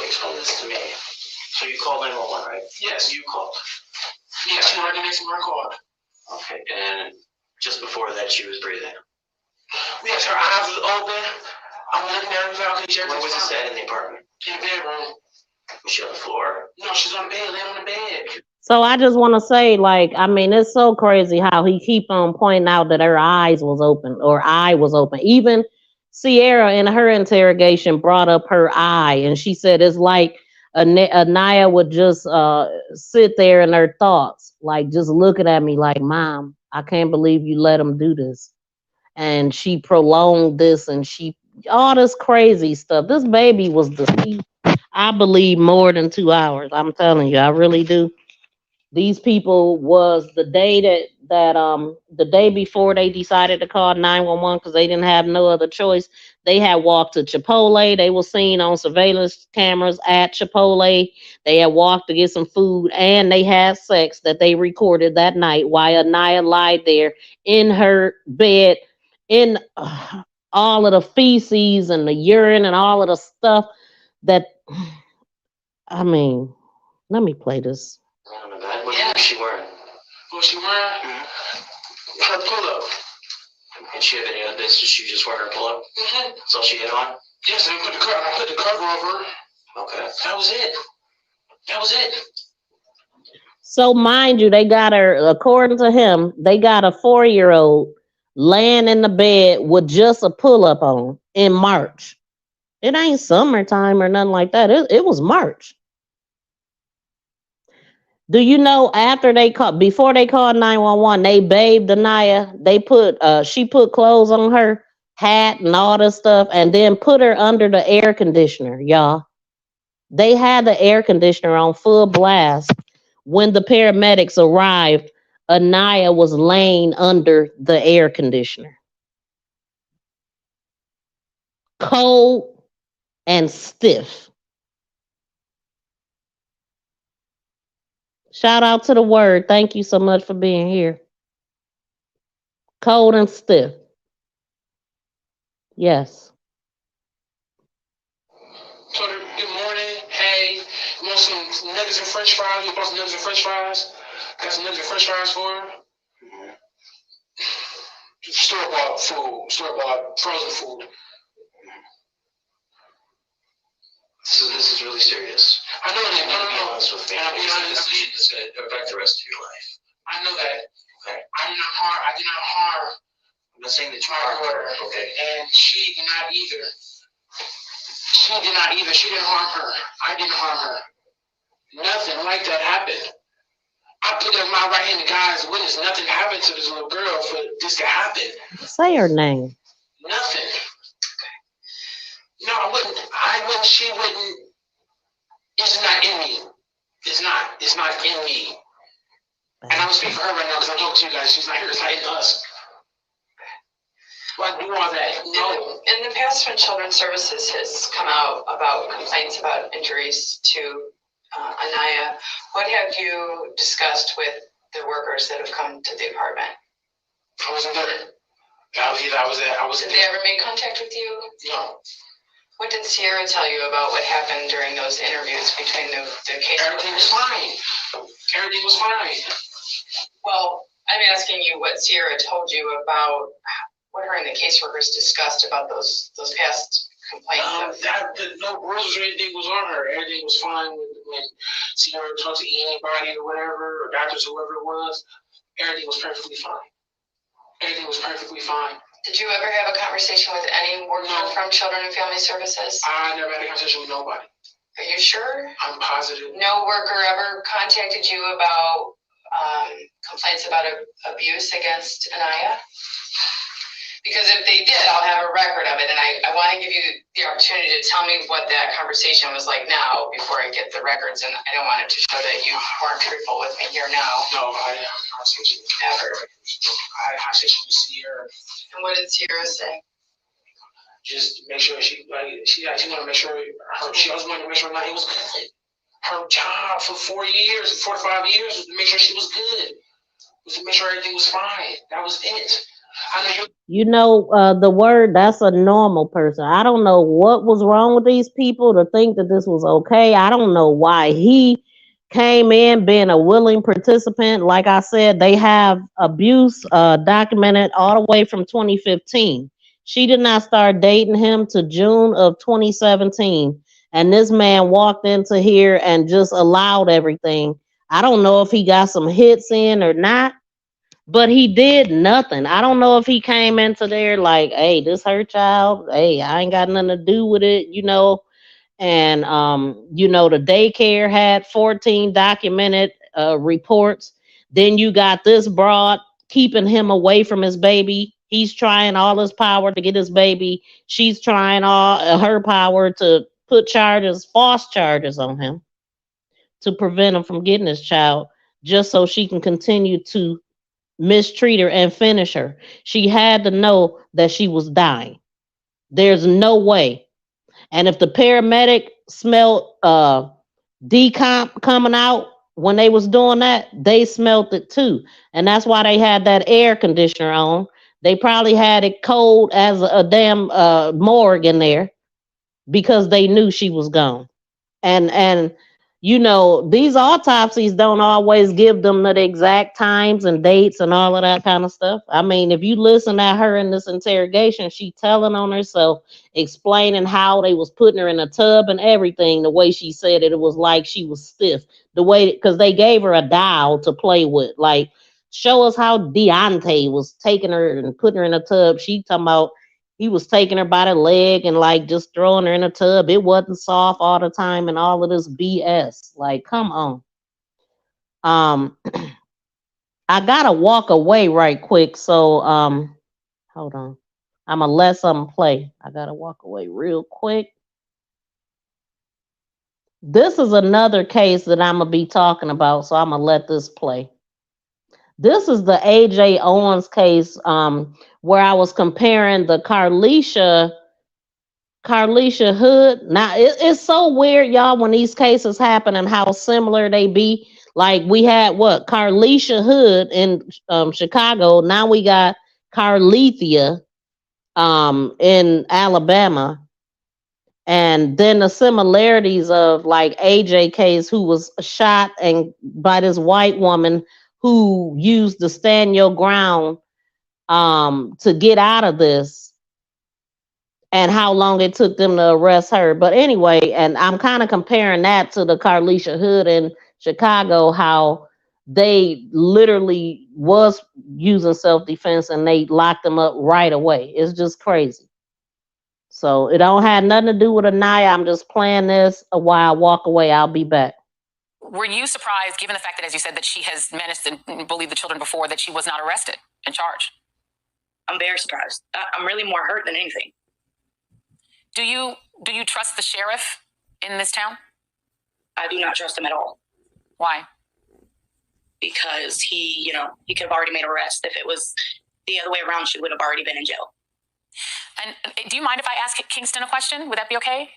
Speaker 8: Explain this to me. So you called 911, right?
Speaker 7: Yes.
Speaker 8: You called.
Speaker 7: Yes, she right next to my car.
Speaker 8: Okay, and just before that, she was breathing.
Speaker 7: Yes, her eyes was open. I'm looking at her.
Speaker 8: Where was this at in the apartment?
Speaker 7: In the bedroom.
Speaker 8: Was she on the floor?
Speaker 7: No, she's on the bed, laying on the bed.
Speaker 1: So I just want to say, like, I mean, it's so crazy how he keep on pointing out that her eyes was open or eye was open. Even Sierra in her interrogation brought up her eye, and she said it's like Aniya would just sit there in her thoughts, like just looking at me like, Mom, I can't believe you let him do this. And she prolonged this and she all this crazy stuff. This baby was deceased, I believe, more than 2 hours. I'm telling you, I really do. These people was the day before they decided to call 911 because they didn't have no other choice. They had walked to Chipotle. They were seen on surveillance cameras at Chipotle. They had walked to get some food and they had sex that they recorded that night while Anaya lied there in her bed in all of the feces and the urine and all of the stuff that I mean, let me play this.
Speaker 8: Oh my God, what was she wearing?
Speaker 7: What was she wearing? Her pull-up.
Speaker 8: And she had any of this? She just wearing her pull-up? That's all she had on?
Speaker 7: Yes, and I put the cover over her.
Speaker 8: Okay.
Speaker 7: That was it. That was it.
Speaker 1: So mind you, they got her, according to him, they got a 4-year-old laying in the bed with just a pull-up on in March. It ain't summertime or nothing like that. It was March. Do you know before they called 911, they bathed Anaya. They put she put clothes on her, hat and all this stuff, and then put her under the air conditioner, y'all. They had the air conditioner on full blast. When the paramedics arrived, Anaya was laying under the air conditioner. Cold and stiff. Shout out to the word. Thank you so much for being here. Cold and stiff. Yes.
Speaker 7: Told her, good morning, hey, you want some nuggets and french fries? You want some nuggets and french fries? Got some nuggets and french fries for her. Store-bought food, store-bought frozen food.
Speaker 8: This is really serious.
Speaker 7: I know that. No.
Speaker 8: Be honest with me.
Speaker 7: And I'll be honest.
Speaker 8: This is going to affect the rest of your life.
Speaker 7: I know that.
Speaker 8: Okay.
Speaker 7: I did not harm
Speaker 8: I'm not saying that you
Speaker 7: my daughter.
Speaker 8: are. Okay.
Speaker 7: And she did not either. She didn't harm her. I didn't harm her. Nothing like that happened. I put in my right hand to God's witness. Nothing happened to this little girl for this to happen.
Speaker 1: Say her name.
Speaker 7: Nothing. No, I wouldn't. She wouldn't. It's not in me. It's not in me. And I'm gonna speak for her right now because I'm talking to you guys. She's not here. It's not in us. Why do all that? No.
Speaker 6: In the past, when Children's Services has come out about complaints about injuries to Aniya, what have you discussed with the workers that have come to the apartment?
Speaker 7: I wasn't there. I was.
Speaker 6: Did they ever make contact with you?
Speaker 7: No.
Speaker 6: What did Sierra tell you about what happened during those interviews between the case?
Speaker 7: Everything was fine. Everything was fine.
Speaker 6: Well, I'm asking you what Sierra told you about what her and the caseworkers discussed about those past complaints.
Speaker 7: No bruises or anything was on her. Everything was fine when Sierra talked to anybody or whatever, or doctors, whoever it was. Everything was perfectly fine. Everything was perfectly fine.
Speaker 6: Did you ever have a conversation with any worker from Children and Family Services?
Speaker 7: I never had a conversation with nobody.
Speaker 6: Are you sure?
Speaker 7: I'm positive.
Speaker 6: No worker ever contacted you about complaints about abuse against Aniya? Because if they did, I'll have a record of it, and I want to give you the opportunity to tell me what that conversation was like now before I get the records, and I don't want it to show that you weren't truthful with me here now.
Speaker 7: No, I didn't have a conversation.
Speaker 6: Ever.
Speaker 7: I had a conversation with Sierra.
Speaker 6: And what did Sierra say?
Speaker 7: Just make sure she wanted to make sure she always wanted to make sure Aniya was good. Her job for 4 years, 4 to 5 years was to make sure she was good. Was to make sure everything was fine. That was it.
Speaker 1: You know, the word, that's a normal person. I don't know what was wrong with these people to think that this was okay. I don't know why he came in being a willing participant. Like I said, they have abuse documented all the way from 2015. She did not start dating him to June of 2017. And this man walked into here and just allowed everything. I don't know if he got some hits in or not, but he did nothing. I don't know if he came into there like, hey, this her child. Hey, I ain't got nothing to do with it, you know. And the daycare had 14 documented reports. Then you got this broad keeping him away from his baby. He's trying all his power to get his baby. She's trying all her power to put false charges on him to prevent him from getting his child, just so she can continue to mistreat her and finish her. She had to know that she was dying. There's no way. And if the paramedic smelled decomp coming out when they was doing that, they smelled it too. And that's why they had that air conditioner on. They probably had it cold as a damn morgue in there because they knew she was gone. And these autopsies don't always give them the exact times and dates and all of that kind of stuff. I mean, if you listen at her in this interrogation, she telling on herself, explaining how they was putting her in a tub and everything. The way she said it was like she was stiff. The way, because they gave her a doll to play with. Like, show us how Deonte was taking her and putting her in a tub. She talking about he was taking her by the leg and like just throwing her in a tub. It wasn't soft all the time and all of this BS. Like, come on. I gotta walk away right quick. So hold on. I'm gonna let something play. I gotta walk away real quick. This is another case that I'm gonna be talking about, so I'm gonna let this play. This is the AJ Owens case, where I was comparing the Carlisha Hood. Now it's so weird, y'all, when these cases happen and how similar they be. Like, we had Carlisha Hood in Chicago. Now we got Carlethia in Alabama. And then the similarities of like AJ case, who was shot and by this white woman who used the stand your ground to get out of this, and how long it took them to arrest her. But anyway, and I'm kind of comparing that to the Carlisha Hood in Chicago, how they literally was using self-defense and they locked them up right away. It's just crazy. So it don't have nothing to do with Aniya. I'm just playing this a while. Walk away. I'll be back.
Speaker 9: Were you surprised, given the fact that, as you said, that she has menaced and bullied the children before, that she was not arrested and charged?
Speaker 10: I'm very surprised. I'm really more hurt than anything.
Speaker 9: Do you trust the sheriff in this town?
Speaker 10: I do not trust him at all.
Speaker 9: Why?
Speaker 10: Because he could have already made an arrest. If it was the other way around, she would have already been in jail.
Speaker 9: And do you mind if I ask Kingston a question? Would that be okay?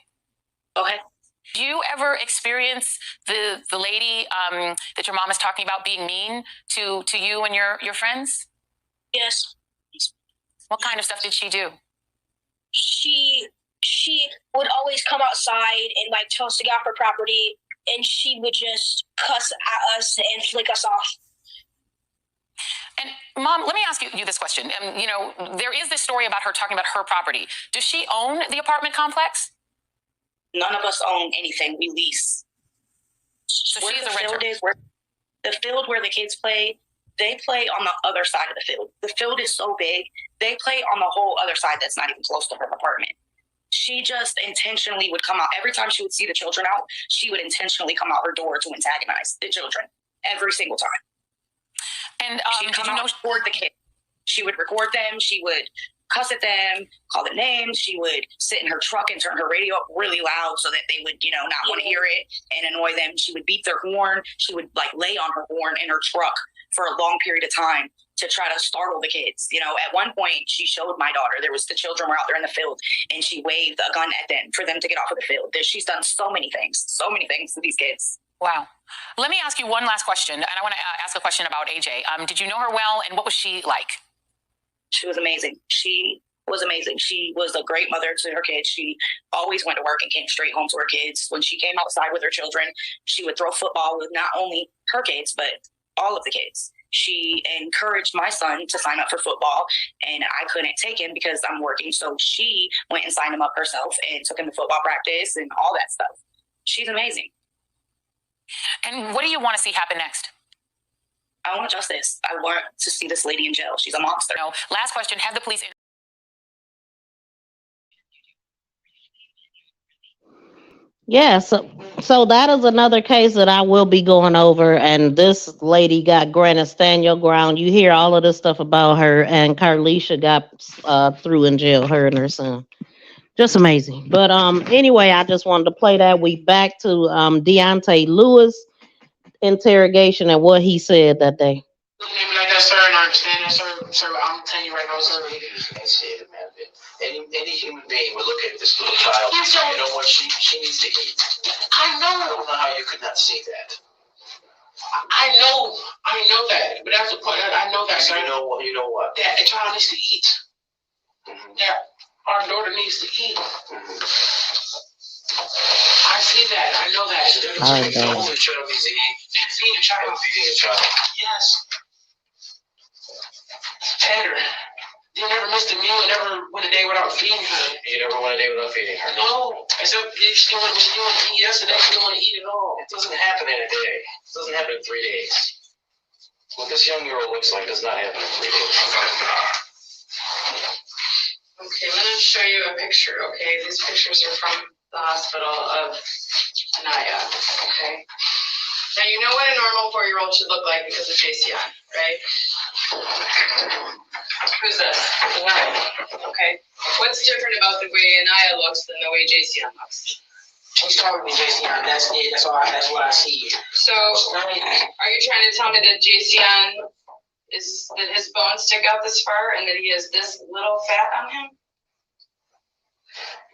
Speaker 10: Go ahead.
Speaker 9: Do you ever experience the lady that your mom is talking about being mean to you and your friends?
Speaker 10: Yes.
Speaker 9: What kind of stuff did she do?
Speaker 10: She would always come outside and like tell us to get off her property, and she would just cuss at us and flick us off.
Speaker 9: And Mom, let me ask you this question. You know, there is this story about her talking about her property. Does she own the apartment complex?
Speaker 10: None of us own anything. We lease.
Speaker 9: So she's a renter.
Speaker 10: The field where the kids play, they play on the other side of the field. The field is so big, they play on the whole other side that's not even close to her apartment. She just intentionally would come out. Every time she would see the children out, she would intentionally come out her door to antagonize the children every single time.
Speaker 9: And
Speaker 10: she'd come out and record the kids. She would record them. She would cuss at them, call them names. She would sit in her truck and turn her radio up really loud so that they would, not want to hear it and annoy them. She would beat their horn. She would lay on her horn in her truck for a long period of time to try to startle the kids. At one point she showed my daughter, the children were out there in the field, and she waved a gun at them for them to get off of the field. She's done so many things to these kids.
Speaker 9: Wow. Let me ask you one last question, and I want to ask a question about AJ. Did you know her well, and what was she like?
Speaker 10: She was amazing. She was amazing. She was a great mother to her kids. She always went to work and came straight home to her kids. When she came outside with her children, she would throw football with not only her kids, but all of the kids. She encouraged my son to sign up for football, and I couldn't take him because I'm working. So she went and signed him up herself and took him to football practice and all that stuff. She's amazing.
Speaker 9: And what do you want to see happen next?
Speaker 10: I want justice. I want to see this lady in jail. She's a monster.
Speaker 9: No. Last question. Have the police...
Speaker 1: Yeah, so that is another case that I will be going over, and this lady got granted stand your ground. You hear all of this stuff about her, and Carlisha got through in jail, her and her son. Just amazing. But anyway, I just wanted to play that. We back to Deonte Lewis interrogation and what he said that day.
Speaker 7: Like that, sir, and I understand that, sir. I'm telling you right now, sir.
Speaker 8: That's it, man. Any human being would look at this little child. You know what? She needs to eat.
Speaker 7: I know.
Speaker 8: I don't know how you could not see that.
Speaker 7: I know that. But that's the point. I know that, sir.
Speaker 8: You know what?
Speaker 7: That a child needs to eat.
Speaker 8: Mm-hmm.
Speaker 7: That our daughter needs to eat.
Speaker 8: Mm-hmm.
Speaker 7: I see that. I know that.
Speaker 8: The only child needs to eat.
Speaker 7: And feeding a child.
Speaker 8: Feeding a child.
Speaker 7: Yes. Tater. You never missed a meal. You never went a day without feeding her.
Speaker 8: You never went a day without feeding her?
Speaker 7: No. Except she didn't want to eat yesterday. She didn't want to eat at all.
Speaker 8: It doesn't happen in a day. It doesn't happen in 3 days. What this young girl looks like does not happen in 3 days.
Speaker 6: Okay, let me show you a picture, okay? These pictures are from the hospital of Aniya, okay? Now, you know what a normal 4-year-old should look like because of JCN, right? Who's this? Aniya, okay? What's different about the way Aniya looks than the way JCN looks?
Speaker 7: She's talking to JCN. That's it. That's what I see.
Speaker 6: So, are you trying to tell me that JCN that his bones stick out this far and that he has this little fat on him?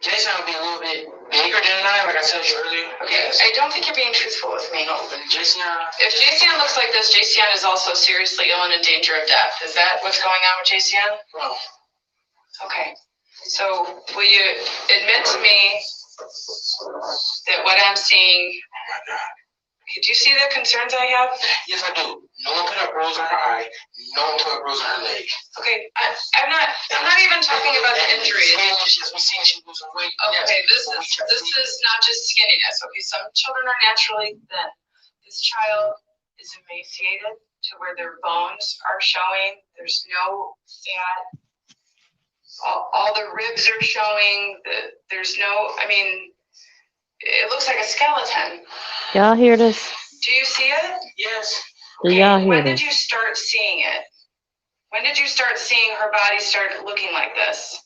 Speaker 7: Jason would be a little bit bigger than I, like I told you earlier.
Speaker 6: Okay,
Speaker 7: Yes.
Speaker 6: I don't think you're being truthful with me.
Speaker 7: No, but Jason.
Speaker 6: If JCN looks like this, JCN is also seriously ill and in danger of death. Is that what's going on with JCN?
Speaker 7: No.
Speaker 6: Okay. So will you admit to me that what I'm seeing?
Speaker 7: Oh my God.
Speaker 6: Do you see the concerns I have?
Speaker 7: Yes, I do. No one put up rose on her eye. No one put up rose on her leg.
Speaker 6: Okay, I'm not even talking about the injuries.
Speaker 7: We seen she losing weight.
Speaker 6: Okay, this is not just skinniness. Okay, some children are naturally thin. This child is emaciated to where their bones are showing. There's no fat. All the ribs are showing. There's no. I mean, it looks like a skeleton.
Speaker 1: Y'all hear this?
Speaker 6: Do you see it?
Speaker 7: Yes.
Speaker 1: Do y'all hear
Speaker 6: When
Speaker 1: this?
Speaker 6: did you start seeing it? When did you start seeing her body start looking like this?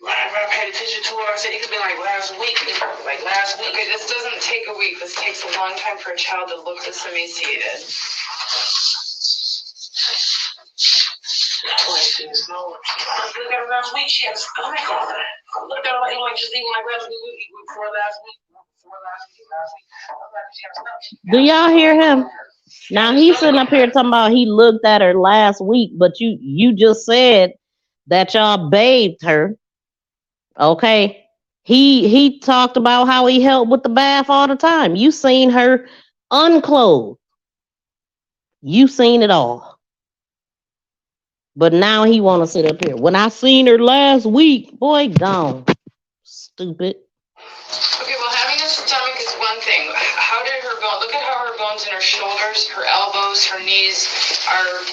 Speaker 7: When I paid attention to her, I said it could be like last week.
Speaker 6: Okay, this doesn't take a week. This takes a long time for a child to look this emaciated.
Speaker 7: No. Look at her last week. She had a stomach on her. Look at her like just even like last week. Before last week.
Speaker 1: Do y'all hear him? Now he's sitting up here talking about he looked at her last week, but you just said that y'all bathed her. Okay. He talked about how he helped with the bath all the time. You seen her unclothed. You seen it all. But now he wanna sit up here. When I seen her last week, boy, gone. Stupid.
Speaker 6: Okay, well, having a stomach is one thing. How did her bone? Look at how her bones in her shoulders, her elbows, her knees are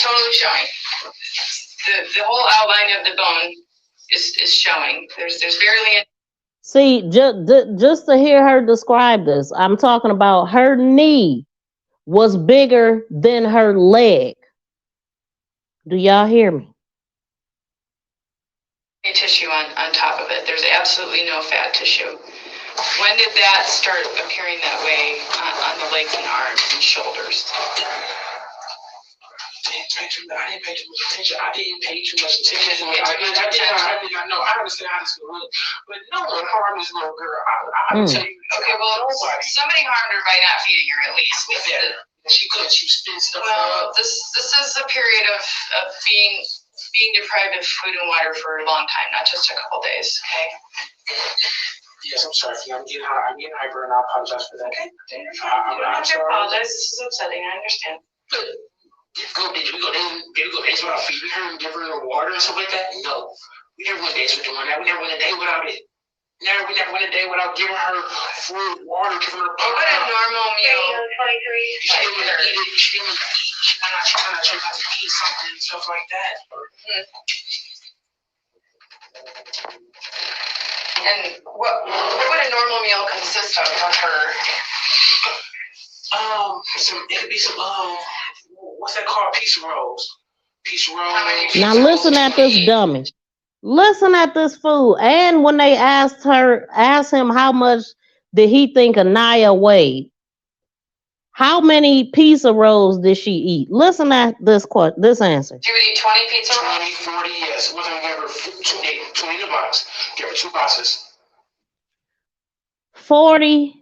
Speaker 6: totally showing. The whole outline of the bone is showing. There's barely any.
Speaker 1: See, just to hear her describe this, I'm talking about her knee was bigger than her leg. Do y'all hear me?
Speaker 6: Tissue on top of it. There's absolutely no fat tissue. When did that start appearing that way on the legs and arms and shoulders?
Speaker 7: I didn't pay too much attention. I did not know. I understand how this goes, but no one harmed this little girl. I tell you.
Speaker 6: Okay, well, somebody harmed her by not feeding her at least.
Speaker 7: She couldn't. She was spitting stuff.
Speaker 6: Well, this is a period of being deprived of food and water for a long time, not just a couple days. Okay.
Speaker 7: Yes, I'm sorry. I'm getting hyper, and I apologize for that.
Speaker 6: Okay. You don't have to apologize. This is upsetting. I understand.
Speaker 7: But did we go dates without feeding her and giving her water and stuff like that? No. We never went dates with doing that. We never went a day without it. We never went a day without giving her food, water, giving her
Speaker 6: What would a normal meal?
Speaker 7: 23. She didn't want to eat it. She didn't want to eat. She might not try to eat something and stuff like that.
Speaker 6: And what would a normal meal consist of for her?
Speaker 7: It could be some what's that called? Piece of rolls.
Speaker 1: Now listen at this dummy. Listen at this fool. And when they asked him how much did he think Aniya weighed, how many pizza rolls did she eat? Listen at this answer.
Speaker 6: She would eat 20 pizza rolls?
Speaker 7: 20, 40, yes. We're going to give her 20 in a box. Give her 2 boxes.
Speaker 1: 20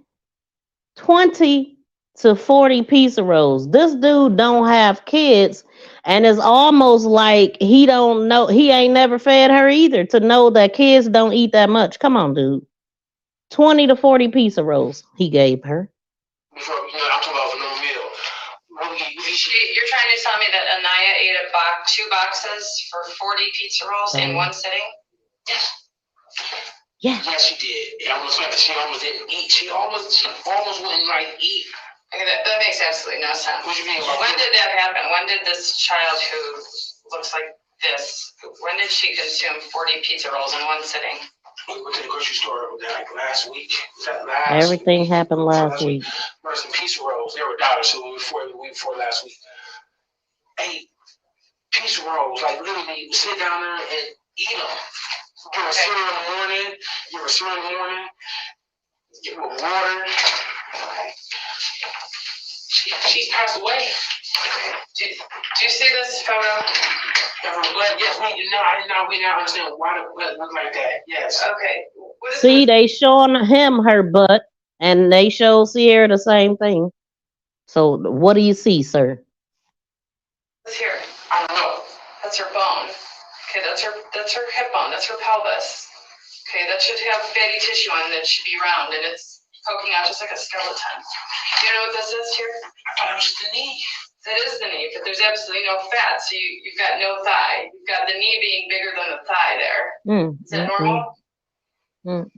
Speaker 1: to 40 pizza rolls. This dude don't have kids, and it's almost like he don't know. He ain't never fed her either to know that kids don't eat that much. Come on, dude. 20 to 40 pizza rolls he gave her.
Speaker 7: I'm talking about a normal meal.
Speaker 6: You're trying to tell me that Aniya ate 2 boxes for 40 pizza rolls in one sitting?
Speaker 7: Yes.
Speaker 1: Yeah.
Speaker 7: Yes, she did. She almost didn't eat. She almost wouldn't eat.
Speaker 6: Okay, that makes absolutely no sense.
Speaker 7: What do you mean?
Speaker 6: When did that happen? When did this child who looks like this, when did she consume 40 pizza rolls in one sitting?
Speaker 7: We went to the grocery store like last week.
Speaker 1: Everything happened last week.
Speaker 7: There were some pizza rolls. They were $1, so the week before last week. 8 pizza rolls, like literally, you sit down there and eat them. Give her cereal in the morning. Give her water. She passed away.
Speaker 6: Do you see this photo?
Speaker 7: Yes, we now understand why the blood looked like that. Yes.
Speaker 6: Okay.
Speaker 1: See, they showing him her butt, and they show Sierra the same thing. So, what do you see, sir?
Speaker 6: What's here?
Speaker 7: I don't know.
Speaker 6: That's her bone. Okay, that's her hip bone. That's her pelvis. Okay, that should have fatty tissue on it. It should be round, and it's poking out just like a skeleton. Do you know what this is here?
Speaker 7: I thought it was the knee.
Speaker 6: That is the knee, but there's absolutely no fat, so you've got no thigh. You've got the knee being bigger than the thigh there. Is that normal?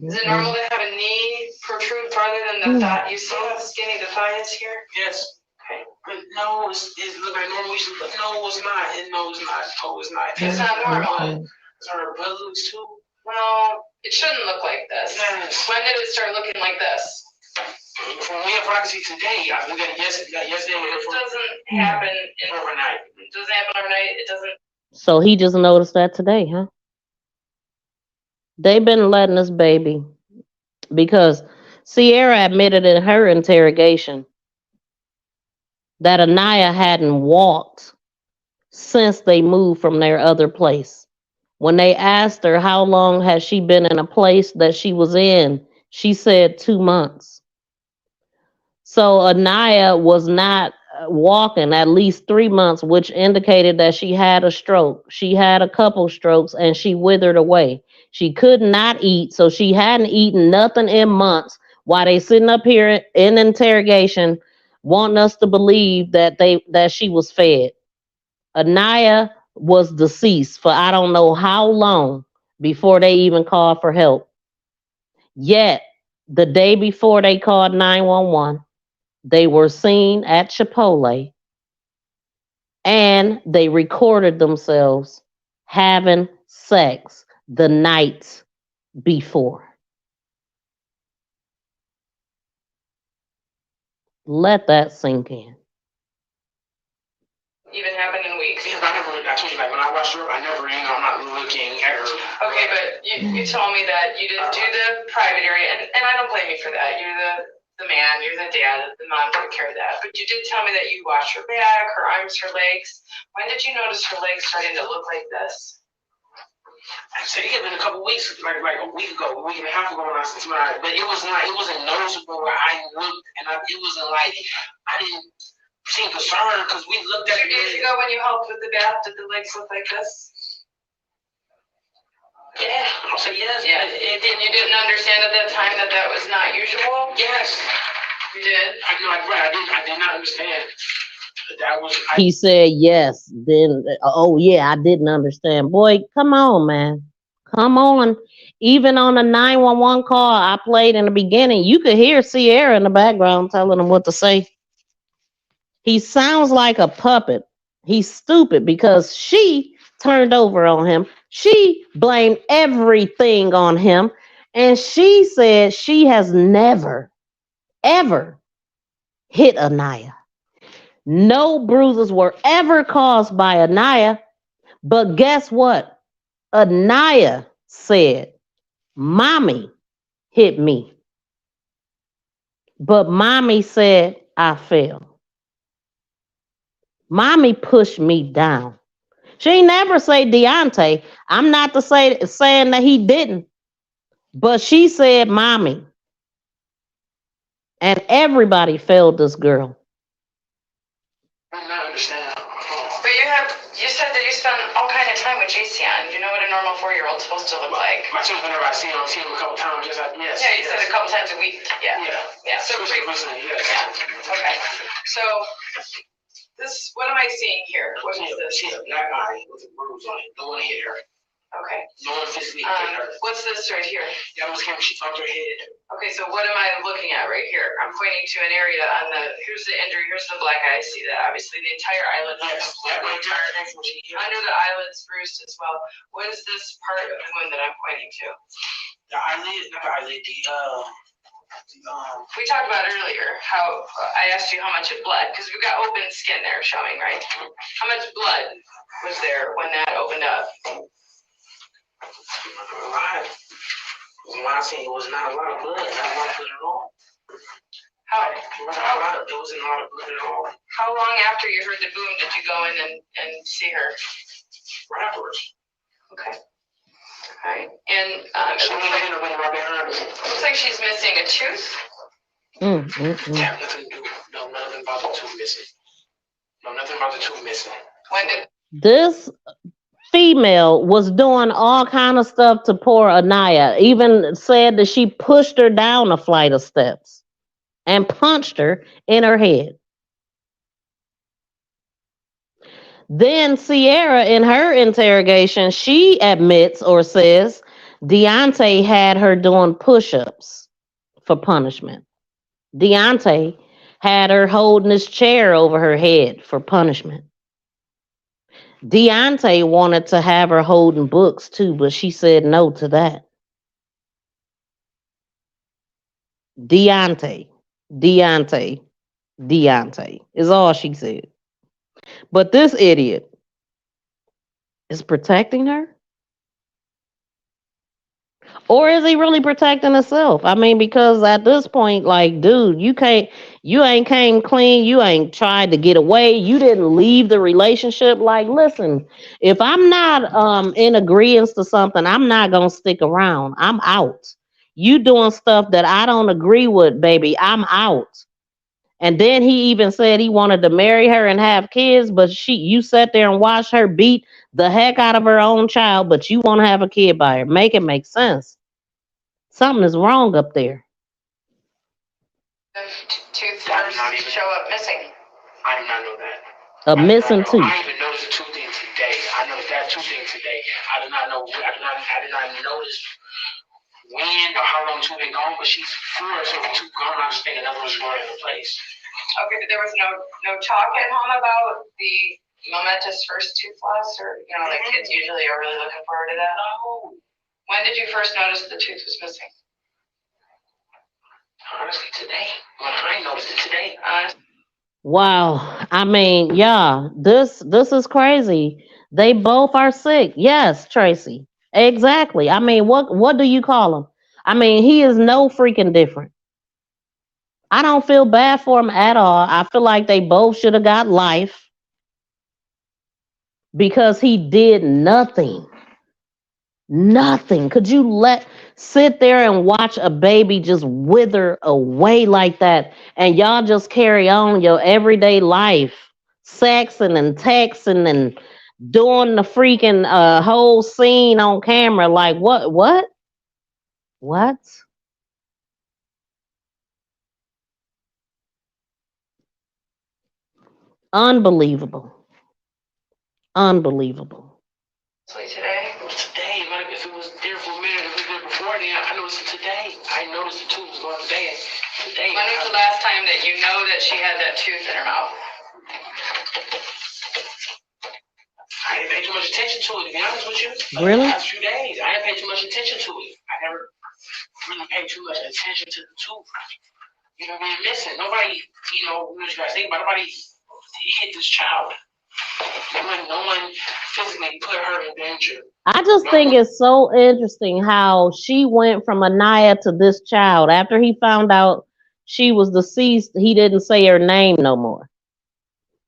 Speaker 6: Is it normal to have a knee protrude farther than the thigh? You see how skinny the thigh is here?
Speaker 7: Yes. Okay. But no, it looks like normal. No, it's not. No, it's not. No, it's not.
Speaker 6: It's not normal.
Speaker 7: Is her butt looks too?
Speaker 6: Well, it shouldn't look like this.
Speaker 7: Yes.
Speaker 6: When did it start looking like this?
Speaker 7: From what I can see today, I look at it yesterday.
Speaker 6: It doesn't happen
Speaker 7: overnight.
Speaker 6: It doesn't happen overnight. It doesn't.
Speaker 1: So he just noticed that today, huh? They've been letting this baby, because Sierra admitted in her interrogation that Aniya hadn't walked since they moved from their other place. When they asked her how long has she been in a place that she was in, she said 2 months. So Aniya was not walking at least 3 months, which indicated that she had a stroke. She had a couple strokes and she withered away. She could not eat, so she hadn't eaten nothing in months. While they sitting up here in interrogation, wanting us to believe that she was fed. Aniya was deceased for I don't know how long before they even called for help. Yet the day before they called 911, they were seen at Chipotle and they recorded themselves having sex the night before. Let that sink in.
Speaker 6: Even happened in weeks.
Speaker 7: Because I told you, like, when I watched her, I never, I'm not looking at her.
Speaker 6: Okay, but you told me that you didn't do the private area, and I don't blame you for that. You're the man, you're the dad, the mom took care of that. But you did tell me that you watched her back, her arms, her legs. When did you notice her legs starting to look like this?
Speaker 7: I said it had been a couple weeks, like a week ago, a week and a half ago when I said to her, but it wasn't noticeable where I looked, and it wasn't like, I didn't seem concerned because we looked at
Speaker 6: 2 days ago when you helped with the bath, did the legs look like this?
Speaker 7: Yeah, I'll say yes.
Speaker 6: Yeah, you didn't understand at that time that was not usual?
Speaker 7: Yes.
Speaker 6: You did?
Speaker 7: I did not understand. That was.
Speaker 1: He said yes. Then, oh yeah, I didn't understand. Boy, come on, man. Come on. Even on the 911 call I played in the beginning, you could hear Sierra in the background telling him what to say. He sounds like a puppet. He's stupid because she turned over on him. She blamed everything on him. And she said she has never, ever hit Aniya. No bruises were ever caused by Aniya. But guess what? Aniya said, Mommy hit me. But Mommy said I fell. Mommy pushed me down. She never say Deonte. I'm not saying that he didn't. But she said Mommy. And everybody failed this girl.
Speaker 7: I do not understand.
Speaker 6: But you said that you spent all kind of time with Jason. You know what a normal 4-year-old's supposed to look like.
Speaker 7: My children, whenever I see him a couple times, just like, yes.
Speaker 6: Yeah, you said a couple times a week. Yeah. So
Speaker 7: listening, yes.
Speaker 6: Yeah. Okay. So what am I seeing here? What is this?
Speaker 7: She had a black eye with a bruise on it. No one hit her.
Speaker 6: Okay.
Speaker 7: No one physically hit her.
Speaker 6: What's this right here?
Speaker 7: That was him. She bumped her head.
Speaker 6: Okay, so what am I looking at right here? I'm pointing to an area on here's the injury, here's the black eye. I see that, obviously. The entire eyelid is under the eyelid's bruised as well. What is this part of the wound that I'm pointing to?
Speaker 7: The eyelid, not the eyelid,
Speaker 6: we talked about earlier how I asked you how much it bled, because we've got open skin there showing, right? How much blood was there when that opened up?
Speaker 7: When I seen it was not a lot of blood, not a lot of blood at all. It wasn't a lot of blood at all.
Speaker 6: How long after you heard the boom did you go in and see her?
Speaker 7: Right afterwards.
Speaker 6: Okay. All right. And it looks like she's missing a tooth.
Speaker 7: Yeah, nothing about the tooth missing. No, nothing about the tooth missing.
Speaker 6: When did
Speaker 1: this female was doing all kind of stuff to poor Aniya. Even said that she pushed her down a flight of steps and punched her in her head. Then Sierra, in her interrogation, she admits or says Deonte had her doing push-ups for punishment. Deonte had her holding his chair over her head for punishment. Deonte wanted to have her holding books too, but she said no to that. Deonte is all she said. But this idiot is protecting her? Or is he really protecting himself? I mean, because at this point, like, dude, you ain't came clean. You ain't tried to get away. You didn't leave the relationship. Like, listen, if I'm not in agreement to something, I'm not going to stick around. I'm out. You doing stuff that I don't agree with, baby. I'm out. And then he even said he wanted to marry her and have kids, but you sat there and watched her beat the heck out of her own child, but you want to have a kid by her. Make it make sense. Something is wrong up there.
Speaker 6: The tooth first show up missing.
Speaker 7: I do not know that.
Speaker 1: A missing tooth.
Speaker 7: I even noticed the tooth thing today. I noticed that tooth thing today. I did not know. I did not notice when or how long the tooth been gone. But she's 4, so the tooth gone. I was thinking another one's going into place.
Speaker 6: Okay, but there was no talk at home about the momentous first tooth loss, or like kids usually are really looking forward to that.
Speaker 7: No.
Speaker 6: When did you first notice the tooth was missing?
Speaker 7: Honestly, today. When I noticed it today.
Speaker 1: Wow. I mean, yeah, this is crazy. They both are sick. Yes, Tracy. Exactly. I mean, what do you call him? I mean, he is no freaking different. I don't feel bad for him at all. I feel like they both should have got life because he did nothing. Nothing. Could you sit there and watch a baby just wither away like that, and y'all just carry on your everyday life, sexing and texting and doing the freaking whole scene on camera? Like what? Unbelievable. Unbelievable.
Speaker 6: Today?
Speaker 7: Today, if it was there for a minute, if it was there before then, I noticed it today. I noticed the tooth was going today.
Speaker 6: When was the last time that you know that she had that tooth in her mouth?
Speaker 7: I didn't pay too much attention to it, to be honest with you.
Speaker 1: Really?
Speaker 7: The last few days, I didn't pay too much attention to it. I never really paid too much attention to the tooth. Being missing. Nobody, what you guys think about, nobody hit this child. No one physically put her in danger.
Speaker 1: I just think it's so interesting how she went from Aniya to this child. After he found out she was deceased, he didn't say her name no more.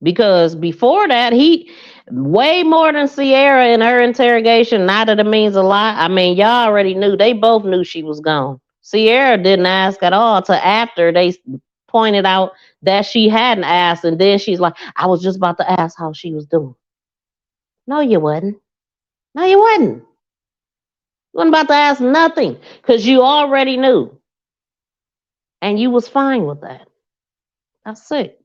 Speaker 1: Because before that, he way more than Sierra in her interrogation. Not that it means a lot. I mean, y'all already knew. They both knew she was gone. Sierra didn't ask at all till after they pointed out that she hadn't asked, and then she's like, I was just about to ask how she was doing. No, you wasn't. No, you wasn't. You wasn't about to ask nothing because you already knew. And you was fine with that. That's sick.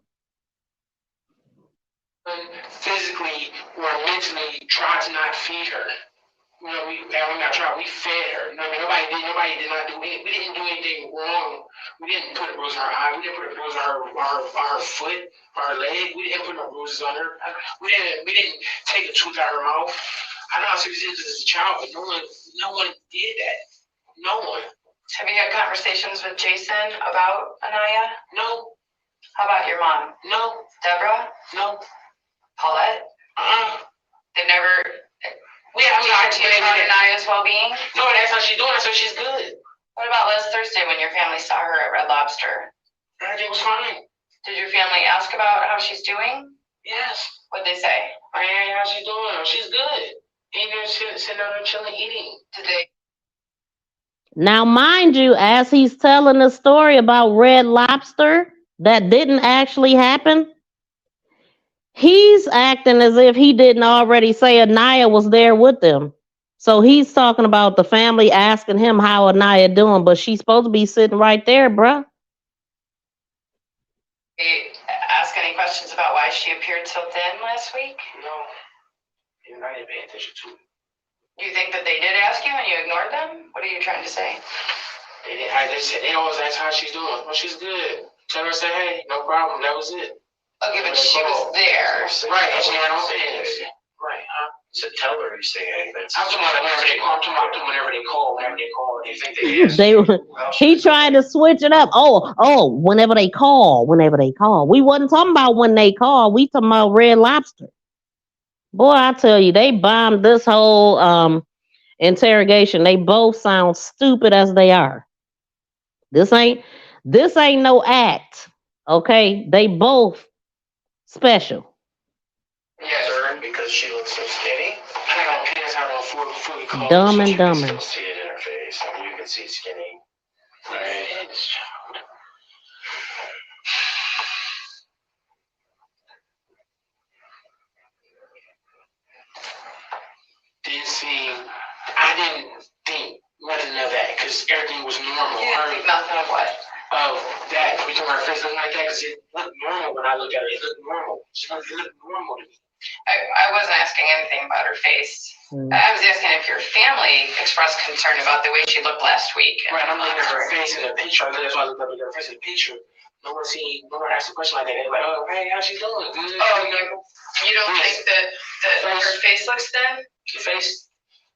Speaker 7: Physically or mentally tried to not feed her. We fed her. Nobody did not do it. We didn't do anything wrong. We didn't put a bruise on her eye. We didn't put a bruise on her foot, on her leg. We didn't put no bruises on her. We didn't take a tooth out of her mouth. I know how serious it is as a child, but no one did that. No one.
Speaker 6: Have you had conversations with Jason about Aniya?
Speaker 7: No.
Speaker 6: How about your mom?
Speaker 7: No.
Speaker 6: Deborah?
Speaker 7: No.
Speaker 6: Paulette? They've never.
Speaker 7: I
Speaker 6: about Aniya's well-being?
Speaker 7: No, that's how she's doing. So she's good.
Speaker 6: What about last Thursday when your family saw her at Red Lobster?
Speaker 7: Everything was fine.
Speaker 6: Did your family ask about how she's doing?
Speaker 7: Yes.
Speaker 6: What'd they say?
Speaker 7: How she's doing? She's good. Sitting down there chilling, eating.
Speaker 6: Did they?
Speaker 1: Now, mind you, as he's telling the story about Red Lobster that didn't actually happen, he's acting as if he didn't already say Aniya was there with them. So he's talking about the family asking him how Aniya doing, but she's supposed to be sitting right there, bruh.
Speaker 6: Ask any questions about why she appeared so thin last week?
Speaker 7: No. I didn't pay attention to it.
Speaker 6: Do you think that they did ask you and you ignored them? What are you trying to say?
Speaker 7: They always ask how she's doing. Well, she's good. Tell her, say, hey, no problem. That was it.
Speaker 6: Okay, but she was there.
Speaker 7: Right, and she had all things. Right, huh?
Speaker 8: So tell her you say, hey, that's.
Speaker 7: I'm talking about whenever they call. Do you think they ask?
Speaker 1: He tried to switch it up. Oh, whenever they call. We wasn't talking about when they call. We talking about Red Lobster. Boy, I tell you, they bombed this whole interrogation. They both sound stupid as they are. This ain't no act. Okay? They both special.
Speaker 8: Yes, sir, because she looks so skinny.
Speaker 7: I got pants out on fully clothed.
Speaker 1: Dumb and
Speaker 8: You can
Speaker 1: dumber.
Speaker 8: still see it in her face. I mean, you can see skinny. Right?
Speaker 7: I didn't think nothing of that because everything was normal.
Speaker 6: You didn't think nothing of what?
Speaker 7: Of that, because her face looked like that because it looked normal when I looked at it. It looked normal. It looked normal to me.
Speaker 6: I wasn't asking anything about her face. I was asking if your family expressed concern about the way she looked last week.
Speaker 7: Right, I'm looking at her face in the picture. That's why I looked up at her face in the picture. No one asked a question like that. They're like, oh, hey, how's she doing? Good.
Speaker 6: Oh, you don't think that her face looks thin?
Speaker 7: The face,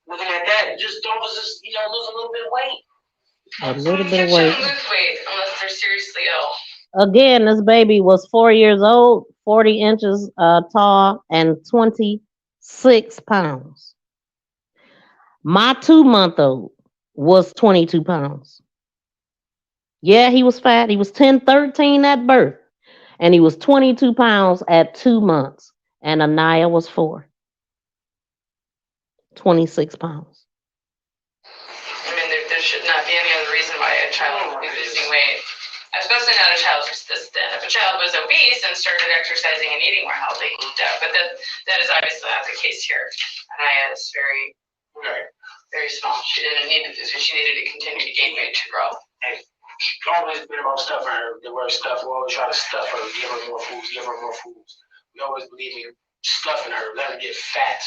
Speaker 7: looking at that, just was just, lose a little bit of weight.
Speaker 1: A little bit of
Speaker 6: Kids
Speaker 1: weight.
Speaker 6: shouldn't lose weight unless they're seriously ill.
Speaker 1: Again, this baby was 4 years old, 40 inches tall, and 26 pounds. My 2-month-old was 22 pounds. Yeah, he was fat. He was 10-13 at birth. And he was 22 pounds at 2 months. And Aniya was 4. 26 pounds.
Speaker 6: I mean, there should not be any other reason why a child would be losing weight. Especially not a child who's this thin. If a child was obese and started exercising and eating more healthy, but that is obviously not the case here. Aniya is very small. She didn't need it because she needed to continue to gain weight to grow.
Speaker 7: Hey, always been about stuffing her. The word stuff, we always try to stuff her, give her more foods, give her more foods. We always believe in stuffing her, let her get fat.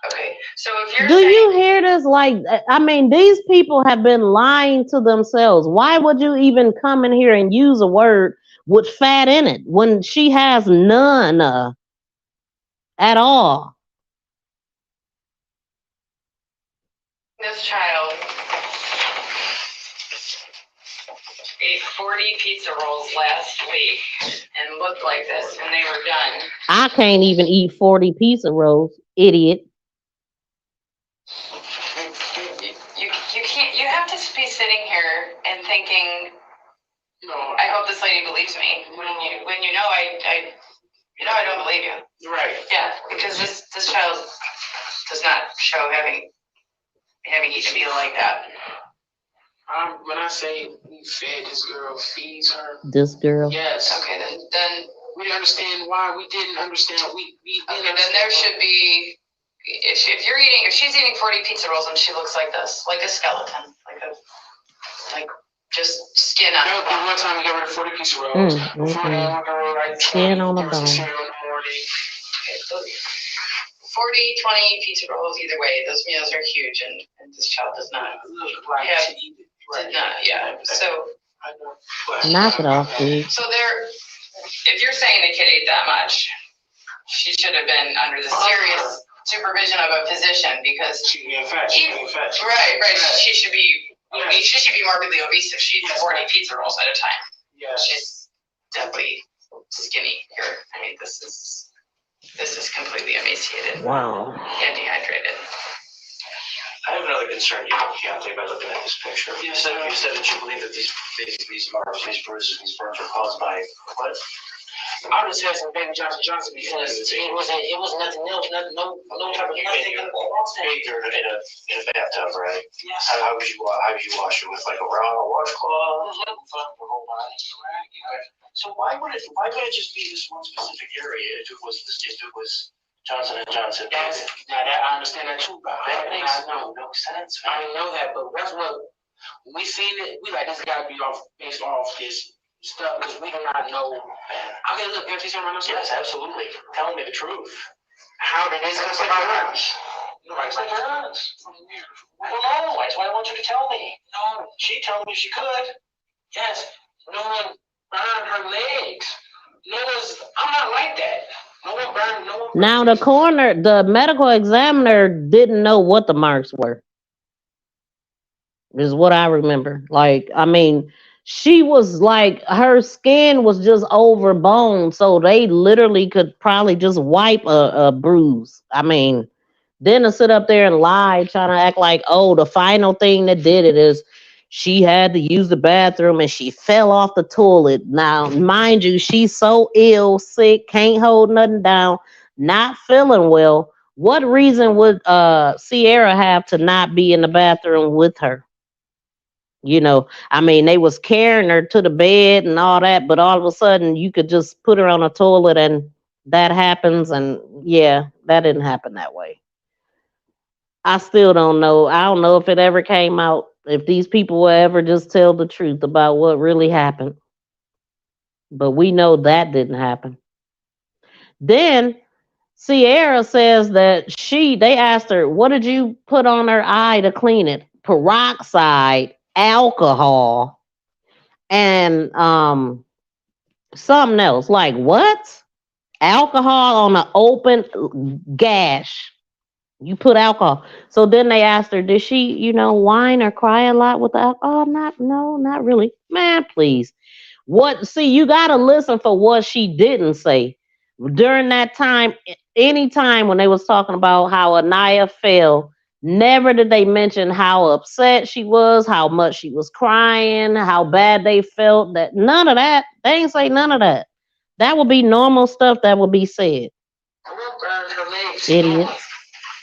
Speaker 6: Okay, so if you're
Speaker 1: Do you hear this? Like, I mean, these people have been lying to themselves. Why would you even come in here and use a word with fat in it when she has none at all?
Speaker 6: This child ate 40 pizza rolls last week and looked like this, and they were done.
Speaker 1: I can't even eat 40 pizza rolls, idiot.
Speaker 6: You can't. You have to be sitting here and thinking, I hope this lady believes me. When you know I don't believe you.
Speaker 7: Right.
Speaker 6: Yeah, because this child does not show having eaten a meal like that.
Speaker 7: When I say we fed this girl, feeds her.
Speaker 1: This girl.
Speaker 7: Yes.
Speaker 6: Okay, then
Speaker 7: we understand why we didn't understand.
Speaker 6: Okay, then there should be. If she's eating 40 pizza rolls and she looks like this, like a skeleton, like just skin on the bone.
Speaker 7: One time we got rid of 40 pizza rolls. Before
Speaker 1: Skin on the bone.
Speaker 6: 40, 20 pizza rolls either way. Those meals are huge, and this child does not did not. Yeah. So
Speaker 1: knock it off, dude.
Speaker 6: So if you're saying the kid ate that much, she should have been under the serious supervision of a physician because
Speaker 7: she's getting fat.
Speaker 6: Right. She should be obese. She should be morbidly obese if she eats 40 pizza rolls at a time.
Speaker 7: Yeah.
Speaker 6: She's deadly skinny here. I mean, this is completely emaciated.
Speaker 1: Wow.
Speaker 6: And dehydrated.
Speaker 8: I have another concern, Deonte, by looking at this picture. You said that you believe that these marks, these bruises, these burns are caused by what?
Speaker 7: I just had some baby Johnson because it was nothing else, no type of nothing.
Speaker 8: Bathed her in a bathtub, right?
Speaker 7: Yes.
Speaker 8: How would you wash her with like a washcloth? So why would it just be this one specific area if it was Johnson & Johnson?
Speaker 7: I understand that too, but
Speaker 8: that makes no sense.
Speaker 7: I didn't know that, but that's what when we seen it. We like this got to be based off this stuff because we do not know. Okay, look, can I say something?
Speaker 8: Yes, absolutely. Tell me the truth.
Speaker 7: How did this
Speaker 8: look like hers? Looks like hers. I don't know. That's why I want you to tell me.
Speaker 7: No,
Speaker 8: she told me she could.
Speaker 7: Yes. No one burned her legs. I'm not like that. No one burned. No one.
Speaker 1: Now the medical examiner didn't know what the marks were. Is what I remember. Like, I mean, she was like, her skin was just over bone, so they literally could probably just wipe a bruise. I mean, then to sit up there and lie, trying to act like, oh, the final thing that did it is she had to use the bathroom and she fell off the toilet. Now, mind you, she's so ill, sick, can't hold nothing down, not feeling well. What reason would Sierra have to not be in the bathroom with her? You know, I mean, they was carrying her to the bed and all that, but all of a sudden you could just put her on a toilet and that happens. And yeah, that didn't happen that way. I still don't know. I don't know if it ever came out. If these people will ever just tell the truth about what really happened. But we know that didn't happen. Then Sierra says that they asked her, what did you put on her eye to clean it? Peroxide, alcohol, and something else. Like what? Alcohol on an open gash. You put alcohol. So then they asked her, did she, whine or cry a lot with the alcohol? Not really. Man, please. What? See, you got to listen for what she didn't say. During that time, any time when they was talking about how Aniya fell, never did they mention how upset she was, how much she was crying, how bad they felt. That none of that. They ain't say none of that. That would be normal stuff that would be said. Idiots.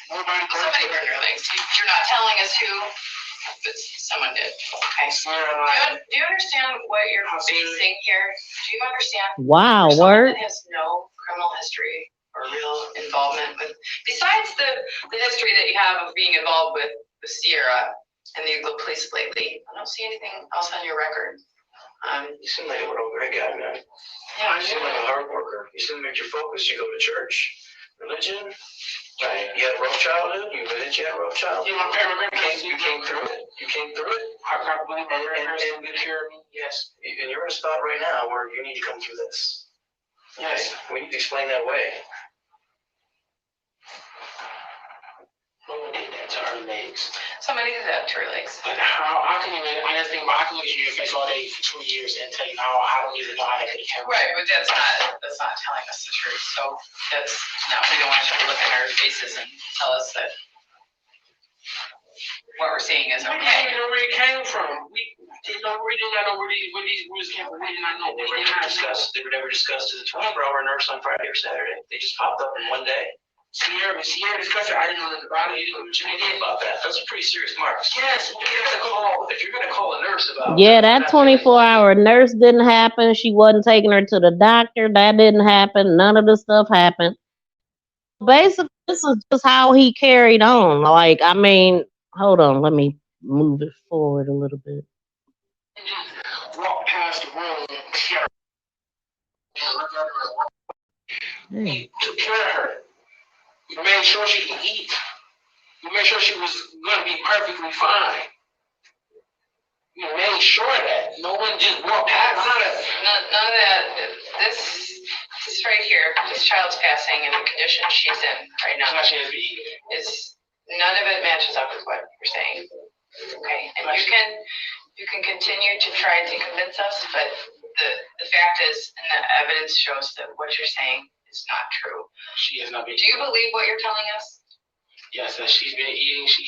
Speaker 6: Somebody burned her legs. You're not telling us who, but someone did. Okay. Do you understand what you're facing here? Do you understand?
Speaker 1: Wow,
Speaker 6: word. That has no criminal history or real involvement with, besides the history that you have of being involved with Sierra and the police lately. I don't see anything else on your record.
Speaker 8: You seem like a real great guy, man. Yeah, you seem like a hard worker. You seem like you're focused. You go to church, religion. Right. You had a rough childhood. You admitted you had a rough childhood.
Speaker 7: Yeah, my parents.
Speaker 8: You came through it. You came through it.
Speaker 7: I believe my parents took care of me. Yes.
Speaker 8: And you're in a spot right now where you need to come through this.
Speaker 7: Yes.
Speaker 8: We need to explain that way.
Speaker 7: No one did that to her legs.
Speaker 6: Somebody did that to her legs.
Speaker 7: But how can you? I just think about, I can look at you in your face all day for 2 years and tell you how I don't even know how that could have happened.
Speaker 6: Right, but that's not telling us the truth. So that's not. We don't want you to look in our faces and tell us that what we're seeing is okay.
Speaker 7: We didn't know where it came from. We didn't know where these rules came from. We did not know.
Speaker 8: They were never discussed to the 24-hour nurse on Friday or Saturday. They just popped up in one day.
Speaker 7: Sierra discussed it. I didn't know nothing about it. You didn't know what you did
Speaker 8: about that. That's a pretty serious mark.
Speaker 7: Yes.
Speaker 8: If you're gonna call a nurse about
Speaker 1: yeah, that 24-hour nurse didn't happen. She wasn't taking her to the doctor. That didn't happen. None of the stuff happened. Basically, this is just how he carried on. Like, I mean, hold on, let me move it forward a little bit.
Speaker 7: Walk past the room. He took care of her. You made sure she could eat. You made sure she was going to be perfectly fine. You made sure that no one just walked past.
Speaker 6: None of that. This right here, this child's passing and the condition she's in right now is none of it matches up with what you're saying. Okay, and you can continue to try to convince us, but the fact is, and the evidence shows that what you're saying is not true.
Speaker 7: She has not been.
Speaker 6: Do you believe what you're telling us?
Speaker 7: Yes, that she's been eating. She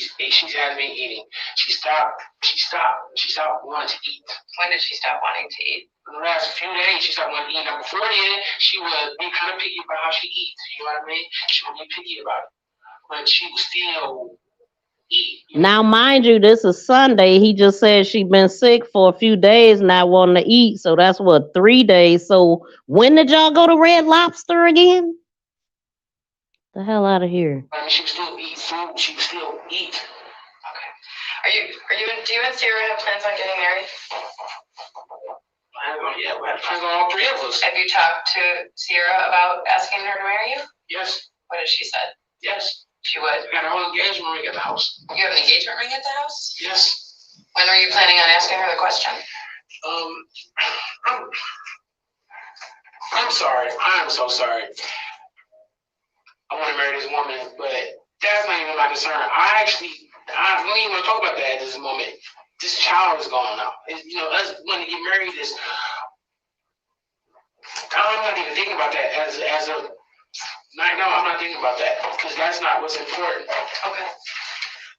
Speaker 7: has been eating. She stopped wanting to eat.
Speaker 6: When did she stop wanting to eat?
Speaker 7: In the last few days, she stopped wanting to eat. Now, before then, she would be kind of picky about how she eats. You know what I mean? She would be picky about it, but she would still eat.
Speaker 1: Now, mind you, this is Sunday. He just said she'd been sick for a few days, not wanting to eat. So that's what, 3 days. So when did y'all go to Red Lobster again? The hell out of here.
Speaker 7: I mean, she would still eat food. She would still eat.
Speaker 6: Okay. Do you and Sierra have plans on getting married?
Speaker 7: Yeah, we had plans on all three of us.
Speaker 6: Have you talked to Sierra about asking her to marry you?
Speaker 7: Yes.
Speaker 6: What has she said?
Speaker 7: Yes.
Speaker 6: She would?
Speaker 7: We got our own engagement ring at the house.
Speaker 6: You have an engagement ring at the house?
Speaker 7: Yes.
Speaker 6: When are you planning on asking her the question?
Speaker 7: I'm sorry. I am so sorry. I want to marry this woman, but that's not even my concern. I don't even want to talk about that at this moment. This child is gone now. Us wanting to get married is. I'm not even thinking about that as a. No, I'm not thinking about that because that's not what's important.
Speaker 6: Okay.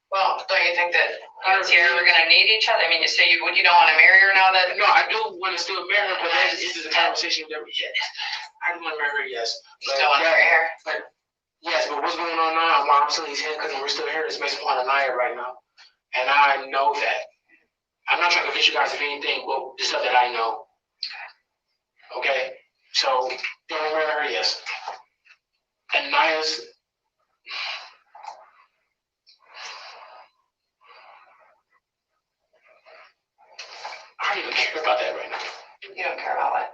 Speaker 6: Well, don't you think that Sierra are going to need each other? I mean, you say you don't want to marry her now that.
Speaker 7: No, I do want to still marry her, but this is a conversation that we had. I do want to marry her, yes.
Speaker 6: You still want to marry her?
Speaker 7: Yes, but what's going on now? Why I'm still these handcuffs and we're still here is based upon Aniya right now. And I know that. I'm not trying to convince you guys of anything but the stuff that I know. Okay? So, don't marry her, yes. And Aniya's. care about that right now.
Speaker 6: You don't care about what?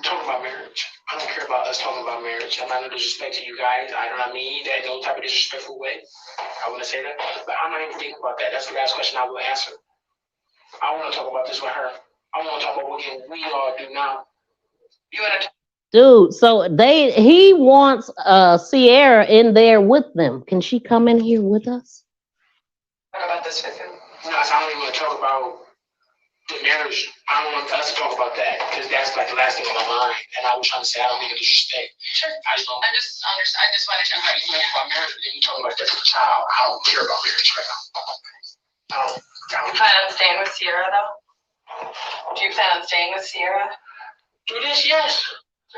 Speaker 7: Talking about marriage. I don't care about us talking about marriage. I'm not no disrespect to you guys. I do not mean that in no type of disrespectful way. I want to say that, but I'm not even thinking about that. That's the last question I will answer. I want to talk about this with her. I want to talk about what we all do now.
Speaker 6: You want to?
Speaker 1: Dude, so he wants Sierra in there with them. Can she come in here with us?
Speaker 6: Talk about this with him?
Speaker 7: No, I don't even want to talk about the marriage. I don't want us to talk about that because that's like the last thing on my mind. And I was trying to say I don't mean to disrespect.
Speaker 6: Sure. I just wanted to
Speaker 7: how you talk about marriage, but then you talking about that's a child. I don't care about marriage right now.
Speaker 6: You plan on staying with Sierra though? Do you plan on staying with Sierra?
Speaker 7: Do this, yes.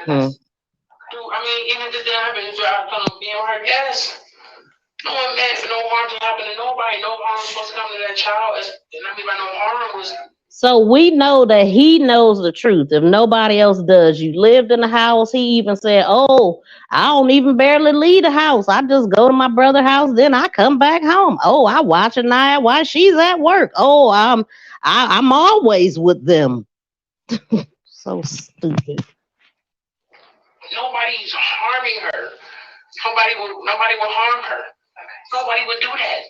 Speaker 1: Hmm.
Speaker 7: I mean, even if this didn't happen, if I plan on being with her, yes. No one meant for no harm to happen to nobody. No harm was supposed to come to that child. And I mean by no harm was.
Speaker 1: So we know that he knows the truth. If nobody else does, you lived in the house. He even said, "Oh, I don't even barely leave the house. I just go to my brother's house, then I come back home. Oh, I watch Aniya while she's at work. Oh, I'm always with them." So stupid.
Speaker 7: Nobody's harming her. Nobody will harm her. Nobody would do that.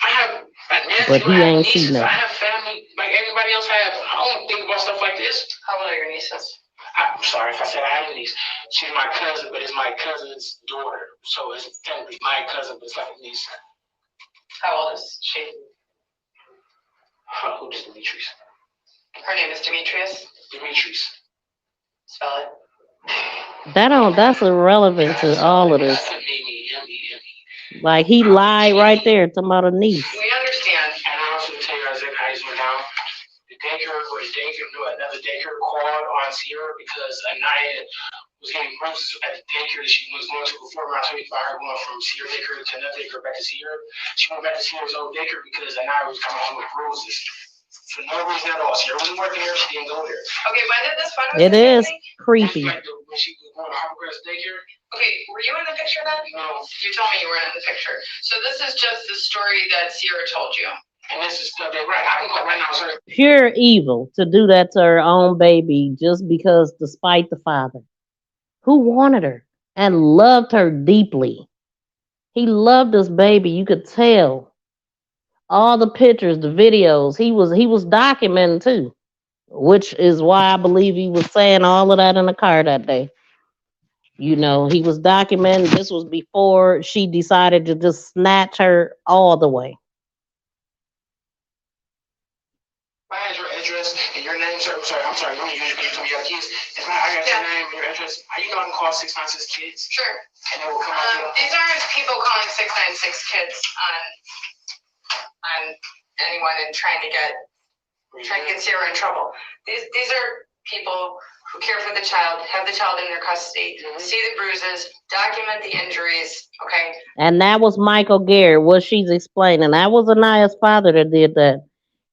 Speaker 7: I have a nephew,
Speaker 1: But he
Speaker 7: I have
Speaker 1: ain't
Speaker 7: nieces,
Speaker 1: seen that.
Speaker 7: I have family like everybody else have. I don't think about stuff like this.
Speaker 6: How old are your nieces?
Speaker 7: I'm sorry if I said I have a niece. She's my cousin, but it's my cousin's daughter. So it's technically my cousin, but it's like a niece.
Speaker 6: How old is she?
Speaker 7: Who is Demetrius?
Speaker 6: Her name is Demetrius.
Speaker 7: Demetrius.
Speaker 6: Spell it.
Speaker 1: That's irrelevant to all of this. Like he lied right there talking about a niece.
Speaker 7: We understand, and I also tell you as of now, another daycare called on Sierra because Aniya was getting bruises at the daycare that she was going to before around 25 her going from Sierra daycare to another daycare back to Sierra. She went back to Sierra's old daycare because Aniya was coming home with bruises. For no reason at all. Sierra wasn't working there, she didn't go there.
Speaker 6: Okay, when did this photo?
Speaker 1: It is creepy.
Speaker 7: Like when she was going to Harvard's daycare.
Speaker 6: Okay, were you in the picture then?
Speaker 7: No.
Speaker 6: You told me you weren't in the picture. So this is just the story that Sierra told you.
Speaker 7: And this is stuff that right. I can go right now, sir.
Speaker 1: Pure evil to do that to her own baby just because, despite the father who wanted her and loved her deeply. He loved this baby. You could tell. All the pictures, the videos, he was documenting too, which is why I believe he was saying all of that in the car that day. You know, he was documenting. This was before she decided to just snatch her all the way.
Speaker 7: I had your address and your name, sir. I'm sorry. You told me you have kids. If I got your name and your address, you know I can call 696 kids.
Speaker 6: Sure.
Speaker 7: And they will come out.
Speaker 6: These aren't people calling 696 kids on anyone and trying to get Sierra in trouble. These are people who care for the child, have the child in their custody, see the bruises, document the injuries, okay?
Speaker 1: And that was Michael Garrett, what she's explaining. That was Aniya's father that did that.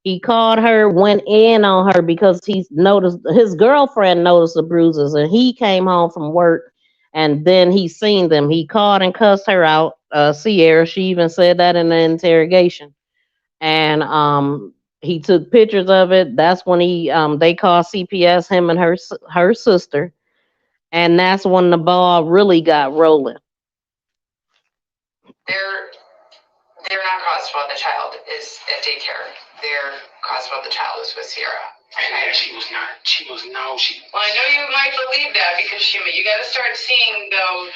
Speaker 1: He called her, went in on her because he noticed, his girlfriend noticed the bruises, and he came home from work, and then he seen them. He called and cussed her out, Sierra. She even said that in the interrogation. And he took pictures of it. That's when they called CPS, him and her sister, and that's when the ball really got rolling.
Speaker 6: They're not cause for the child is at daycare. Their cause for the child is with Sierra.
Speaker 7: And she was not.
Speaker 6: Well, I know you might believe that because you got to start seeing though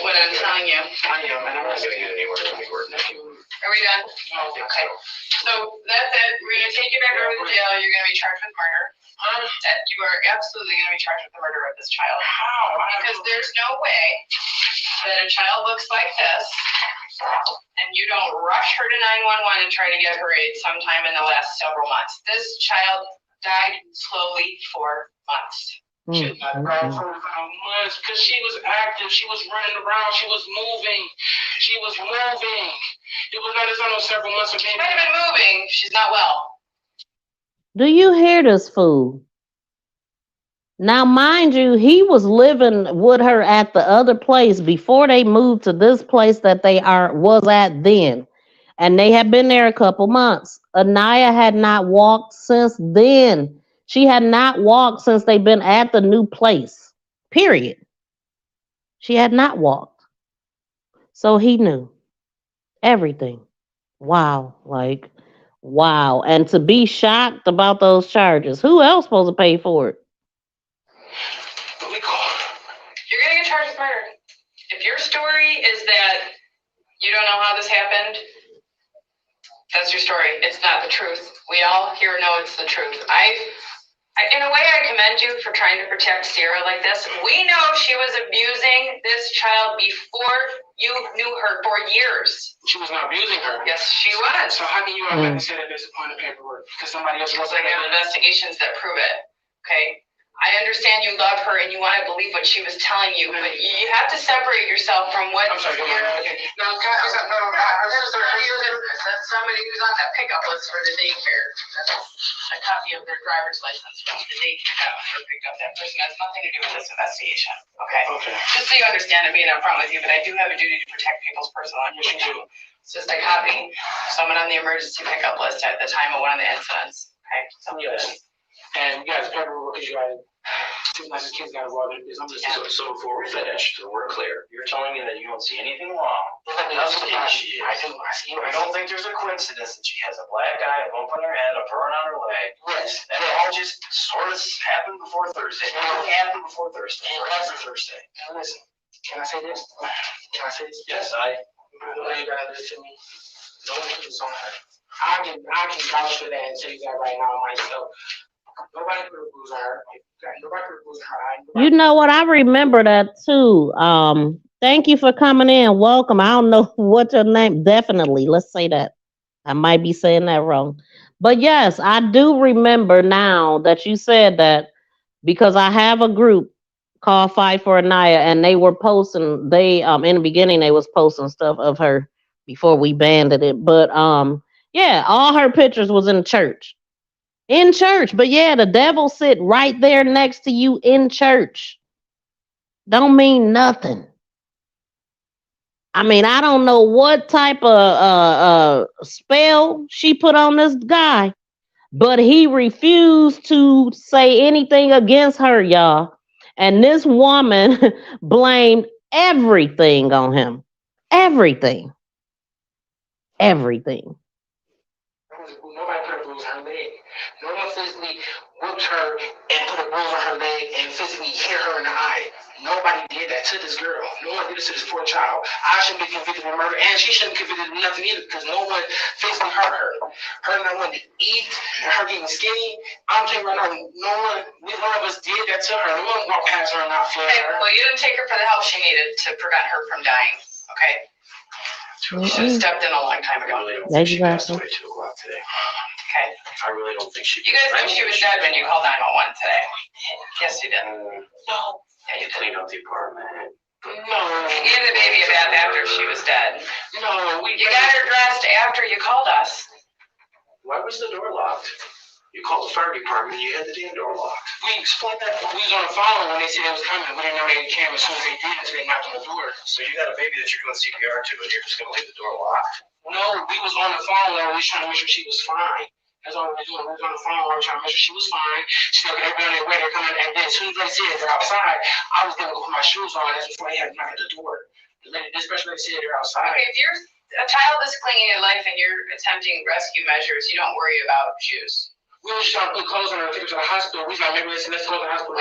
Speaker 6: what I'm telling you.
Speaker 7: I am, and I'm not getting it anywhere.
Speaker 6: Are we done? Okay. So that's it. We're gonna take you back over to jail. You're gonna be charged with murder. You are absolutely gonna be charged with the murder of this child.
Speaker 7: How?
Speaker 6: Because there's no way that a child looks like this and you don't rush her to 911 and try to get her aid sometime in the last several months. This child died slowly for months.
Speaker 7: She was not around for months because she was active. She was running around. She was moving. It was not as though several months of being.
Speaker 6: She might have been moving. She's not well.
Speaker 1: Do you hear this fool? Now, mind you, he was living with her at the other place before they moved to this place that was at then. and they had been there a couple months. Aniya had not walked since then. She had not walked since they've been at the new place. Period. She had not walked. So he knew everything. Wow. Like, wow. And to be shocked about those charges, who else supposed to pay for it?
Speaker 6: You're going to get charged with murder. If your story is that you don't know how this happened, that's your story. It's not the truth. We all here know it's the truth. In a way, I commend you for trying to protect Sierra like this. We know she was abusing this child before you knew her for years.
Speaker 7: She was not abusing her.
Speaker 6: Yes, she was.
Speaker 7: So how can you automatically say that based upon the paperwork? Because somebody else
Speaker 6: Because I have investigations that prove it. Okay? I understand you love her and you want to believe what she was telling you, but you have to separate yourself from what.
Speaker 7: I'm sorry.
Speaker 6: That's somebody who's on that pickup list for the daycare. That's a copy of their driver's license from the daycare or picked up. That person has nothing to do with this investigation. Okay. Just so you understand, I'm being upfront with you, but I do have a duty to protect people's personal information. It's just a copy. Someone on the emergency pickup list at the time of one of the incidents. Okay. So
Speaker 7: and you guys paperwork because you guys two nicest kids got involved in this.
Speaker 8: So before we finish, so we're clear, you're telling me that you don't see anything wrong. Nothing she is. I don't think there's a coincidence that she has a black eye, a bump on her head, a burn on her leg.
Speaker 7: Yes.
Speaker 8: And it all just sort of happened before Thursday. It happened before Thursday. Or after Thursday.
Speaker 7: Now listen, can I say this?
Speaker 8: Yes,
Speaker 7: I know you gotta listen to me. No one is on her. I can vouch for that and tell you that right now myself. Nobody could have bruised her. Nobody could have bruised her eye.
Speaker 1: You know what? I remember that too. Thank you for coming in. Welcome. I don't know what your name. Definitely, let's say that. I might be saying that wrong, but yes, I do remember now that you said that because I have a group called Fight for Aniya, and they were posting. They in the beginning they was posting stuff of her before we banned it, but yeah, all her pictures was in church. In church, but yeah, the devil sit right there next to you in church. Don't mean nothing. I mean, I don't know what type of spell she put on this guy, but he refused to say anything against her, y'all. And this woman blamed everything on him. Everything. Everything.
Speaker 7: Nobody could have bruised her leg. No one physically whooped her and put a bruise on her leg and physically hit her in the eye. Nobody did that to this girl. No one did this to this poor child. I shouldn't be convicted of murder, and she shouldn't be convicted of nothing either because no one physically hurt her. Her not wanting to eat, and her getting skinny. I'm telling you right now, neither one of us did that to her. No one walked past her and not fed her.
Speaker 6: Well, you didn't take her for the help she needed to prevent her from dying. Okay. You should have stepped in a long time ago.
Speaker 8: I really don't think she passed away 2 o'clock today.
Speaker 6: Okay.
Speaker 8: I really don't think she.
Speaker 6: You guys knew she was dead when you called 911 today. Yes, you did.
Speaker 8: No.
Speaker 6: Yeah, you did.
Speaker 8: Clean out the apartment.
Speaker 7: No.
Speaker 6: You gave the baby a bath after she was dead.
Speaker 7: No,
Speaker 6: You got her dressed after you called us.
Speaker 8: Why was the door locked? You called the fire department, you had the damn door locked.
Speaker 7: We explained that. We was on the phone when they said it was coming. We didn't know they came as soon as they did until they knocked on the door.
Speaker 8: So you got a baby that you're doing CPR to, and you're just going to leave the door locked?
Speaker 7: No, we was on the phone and we was trying to make sure she was fine. That's all we were doing. We was on the phone. We were trying to make sure she was fine. She said, everybody on their way, they're coming. And then as soon as they said they're outside, I was going to go put my shoes on. That's before they had to knock at the door. The lady, this special lady said they're outside.
Speaker 6: Okay, if you're a child is clinging to life and you're attempting rescue measures, you don't worry about shoes.
Speaker 7: We were just trying to put clothes on her and take her to the hospital. We was like, maybe let's go to the hospital.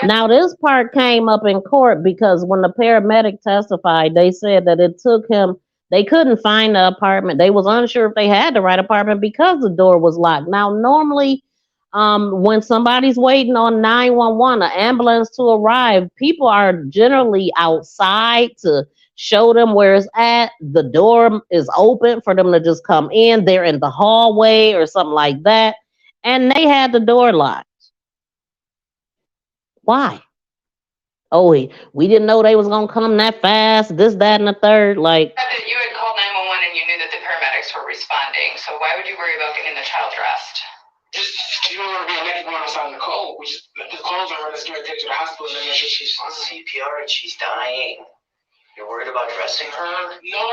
Speaker 1: Now, this part came up in court because when the paramedic testified, they said that it took him, they couldn't find the apartment. They was unsure if they had the right apartment because the door was locked. Now, normally, when somebody's waiting on 911, an ambulance to arrive, people are generally outside to show them where it's at. The door is open for them to just come in. They're in the hallway or something like that. And they had the door locked. Why? Oh, we didn't know they was gonna come that fast. This, that, and the third. Like,
Speaker 6: you had called 911 and you knew that the paramedics were responding. So why would you worry about getting the child dressed?
Speaker 7: Just you don't want to be a naked woman outside in the cold. We just put clothes on her. Let's get her to the hospital and make sure she's fine.
Speaker 8: CPR and she's dying. You're worried about dressing her?
Speaker 7: No.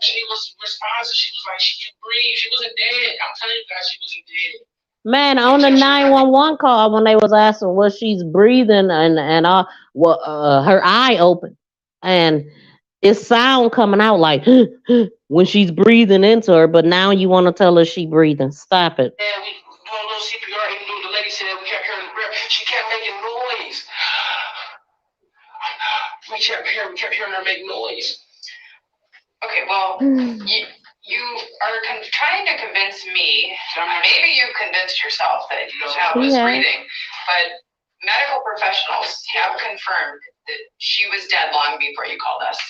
Speaker 7: she was responsive. She was like, she could breathe. She wasn't dead. I'm telling you guys, she wasn't dead.
Speaker 1: Man, on the 911 call when they was asking was she's breathing and her eye open and it's sound coming out like when she's breathing into her, but now you want to tell her she breathing. Stop it.
Speaker 7: And we doing a little CPR, even though the lady said we kept hearing the breath. She kept making noise. We kept hearing her make noise.
Speaker 6: Okay, well, you are trying to convince me, maybe you've convinced yourself that your child was breathing, but medical professionals have confirmed that she was dead long before you called us.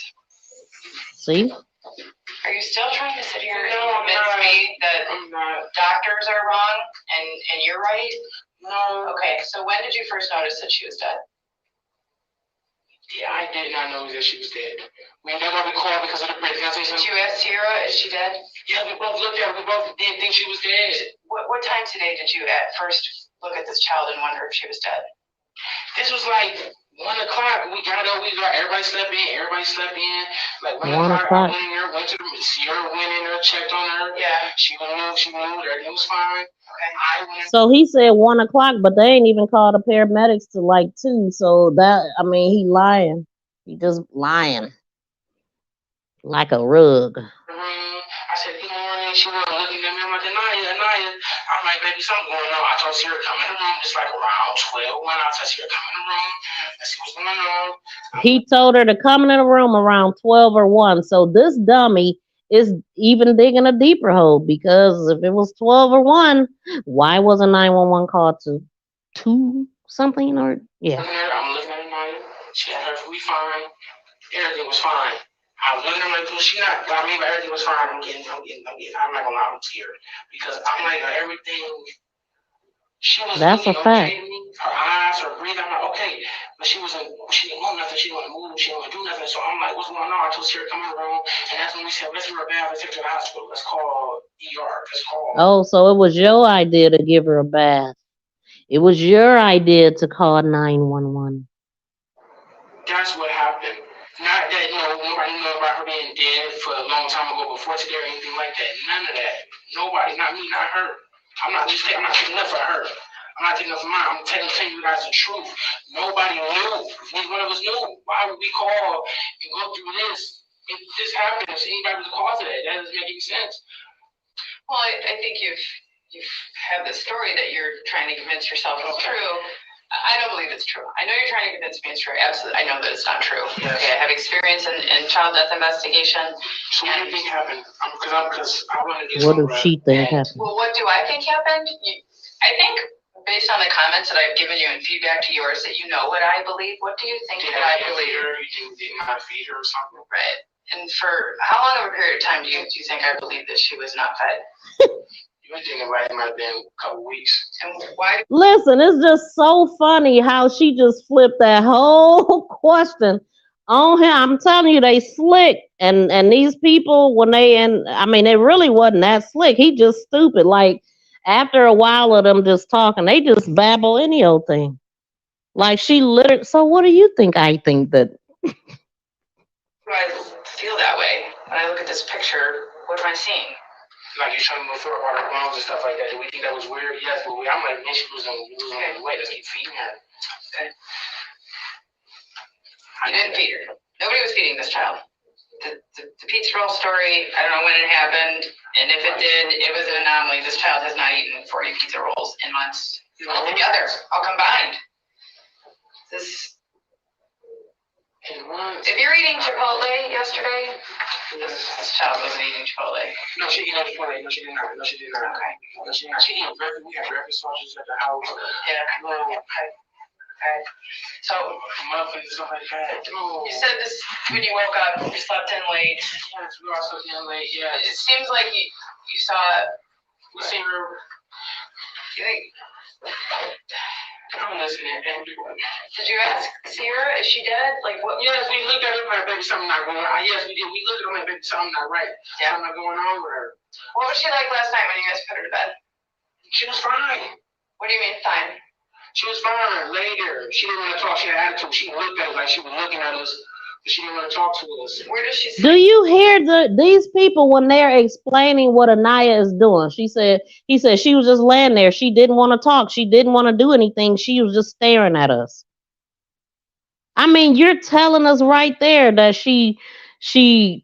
Speaker 1: See?
Speaker 6: Are you still trying to sit here and convince me that doctors are wrong and you're right?
Speaker 7: No.
Speaker 6: Okay, so when did you first notice that she was dead?
Speaker 7: Yeah, I did not know that she was dead. We never recalled because of the breath.
Speaker 6: Did you ask Sierra, is she dead?
Speaker 7: Yeah, we both looked at her. We both didn't think she was dead.
Speaker 6: What time today did you at first look at this child and wonder if she was dead?
Speaker 7: This was like 1 o'clock. We got up. Everybody slept in. Like 1 o'clock. I went in there. Sierra went in there, checked on her.
Speaker 6: Yeah.
Speaker 7: She knew everything was fine. Okay.
Speaker 1: So he said 1 o'clock, but they ain't even called the paramedics till like 2. So that, I mean, he lying. He just lying. Like a rug.
Speaker 7: I said, good morning. She was looking at me. I'm like, Aniya. I'm like, baby, something going on. I told Sierra, come in the room. Just like around 12. When I told Sierra, come in the room. Let's see what's going on.
Speaker 1: He told her to come in the room around 12 or 1. So this dummy is even digging a deeper hole because if it was 12 or 1, why wasn't 911 called to 2 something or yeah?
Speaker 7: I'm looking at Aniya. She had her to be fine. Everything was fine. I was looking at her like, well, she not. I mean, but everything was fine. I'm not gonna lie, I'm scared because I'm like everything. She was.
Speaker 1: That's a fact.
Speaker 7: Okay. Her eyes, her breathing. I'm like, okay, but she wasn't. She didn't want nothing. She didn't want to move. She didn't want to do nothing. So I'm like, what's going on? I told Sierra, come in the room, and that's when we said, let's give her a bath. Let's take her to the hospital. Let's call ER. Let's call.
Speaker 1: Oh, so it was your idea to give her a bath. It was your idea to call 911.
Speaker 7: That's what happened. Not that, nobody knew about her being dead for a long time ago before today or anything like that. None of that. Nobody, not me, not her. I'm not taking up for her. I'm not taking up for mine. I'm telling you guys the truth. Nobody knew. Neither one of us knew. Why would we call and go through this? If this happens, anybody was the cause of that. That doesn't make any sense.
Speaker 6: Well, I think you've had the story that you're trying to convince yourself is true. I don't believe it's true. I know you're trying to convince me it's true. Absolutely. I know that it's not true.
Speaker 7: Yes.
Speaker 6: Okay, I have experience in child death investigation.
Speaker 7: So what do you think happened? Because I want to get
Speaker 1: What
Speaker 7: some
Speaker 1: does she think happened?
Speaker 6: Well, what do I think happened? I think based on the comments that I've given you and feedback to yours that you know what I believe. What do you think that I believe?
Speaker 7: You did not feed her or something?
Speaker 6: Right. And for how long of a period of time do you think I believe that she was not fed?
Speaker 7: You were thinking about it might have been a couple weeks.
Speaker 6: And why?
Speaker 1: Listen, it's just so funny how she just flipped that whole question on him. I'm telling you, they slick. And these people, it really wasn't that slick. He just stupid. Like, after a while of them just talking, they just babble any old thing. Like, she literally, so what do you think I think that?
Speaker 6: I feel that way. When I look at this picture, what am I seeing?
Speaker 7: Like you're trying to move forward about her bones and stuff like that. Do we think that was weird? Yes, but I'm like, man, she was losing weight. Let's keep feeding her.
Speaker 6: Okay. You didn't feed her. Nobody was feeding this child. The pizza roll story, I don't know when it happened, and if it did, it was an anomaly. This child has not eaten 40 pizza rolls in months altogether, all combined. If you're eating Chipotle yesterday, this child wasn't eating Chipotle.
Speaker 7: No, she didn't eat Chipotle. No, she did not.
Speaker 6: Okay.
Speaker 7: No, she did not. She ate breakfast. We had breakfast sausages at the house.
Speaker 6: Yeah. Okay. So,
Speaker 7: muffins and stuff like that. No.
Speaker 6: You said this when you woke up, you slept in late.
Speaker 7: Yes, we all slept in late, yeah.
Speaker 6: It seems like you saw
Speaker 7: we seen her.
Speaker 6: You think?
Speaker 7: I'm listening.
Speaker 6: Did you ask Sierra, is she dead? Like what?
Speaker 7: Yes, we looked at her like, baby, something not going on. Yes, we did. We looked at her like, baby, something not right. Yeah. Something not going on with her.
Speaker 6: What was she like last night when you guys put her to bed?
Speaker 7: She was fine.
Speaker 6: What do you mean fine?
Speaker 7: She was fine later. She didn't want to talk. She had attitude. She looked at us like she was looking at us She didn't want to talk to us.
Speaker 6: Where does she sleep?
Speaker 1: Do you hear these people when they're explaining what Aniya is doing? He said she was just laying there. She didn't want to talk. She didn't want to do anything. She was just staring at us. I mean, you're telling us right there that she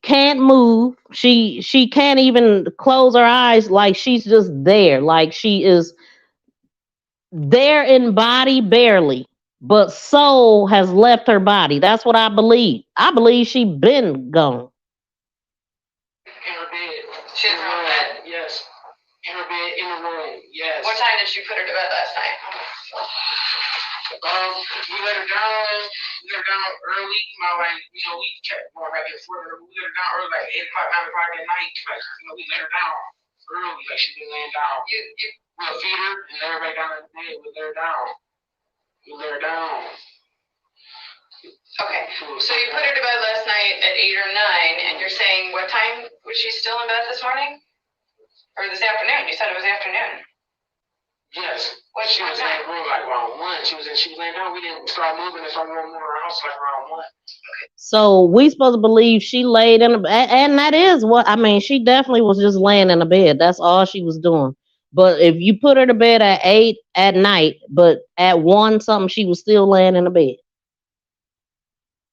Speaker 1: can't move. She can't even close her eyes. Like she's just there. Like she is there in body barely, but soul has left her body. That's what I believe. I believe she been gone.
Speaker 7: In her bed.
Speaker 6: She has her own bed?
Speaker 7: Yes. In her bed, in the room. Yes.
Speaker 6: What time did she put her to bed last night?
Speaker 7: We let her down. We let her down early. We kept going back and forth. We let her down early, like 8 o'clock, 9 o'clock at night. We let her down early, like she been laying down. We'll feed her and let her back down in the bed. We let her down. We let her down.
Speaker 6: Okay, so you put her to bed last night at 8 or 9, and you're saying what time was she still in bed this morning? Or this afternoon? You said it was afternoon.
Speaker 7: Yes.
Speaker 6: She was
Speaker 7: in the room like around 1. She was laying down. We didn't start moving and start moving around our house like around 1.
Speaker 1: So we supposed to believe she laid in the and that is what I mean. She definitely was just laying in the bed. That's all she was doing. But if you put her to bed at 8 at night, but at 1 something, she was still laying in the bed.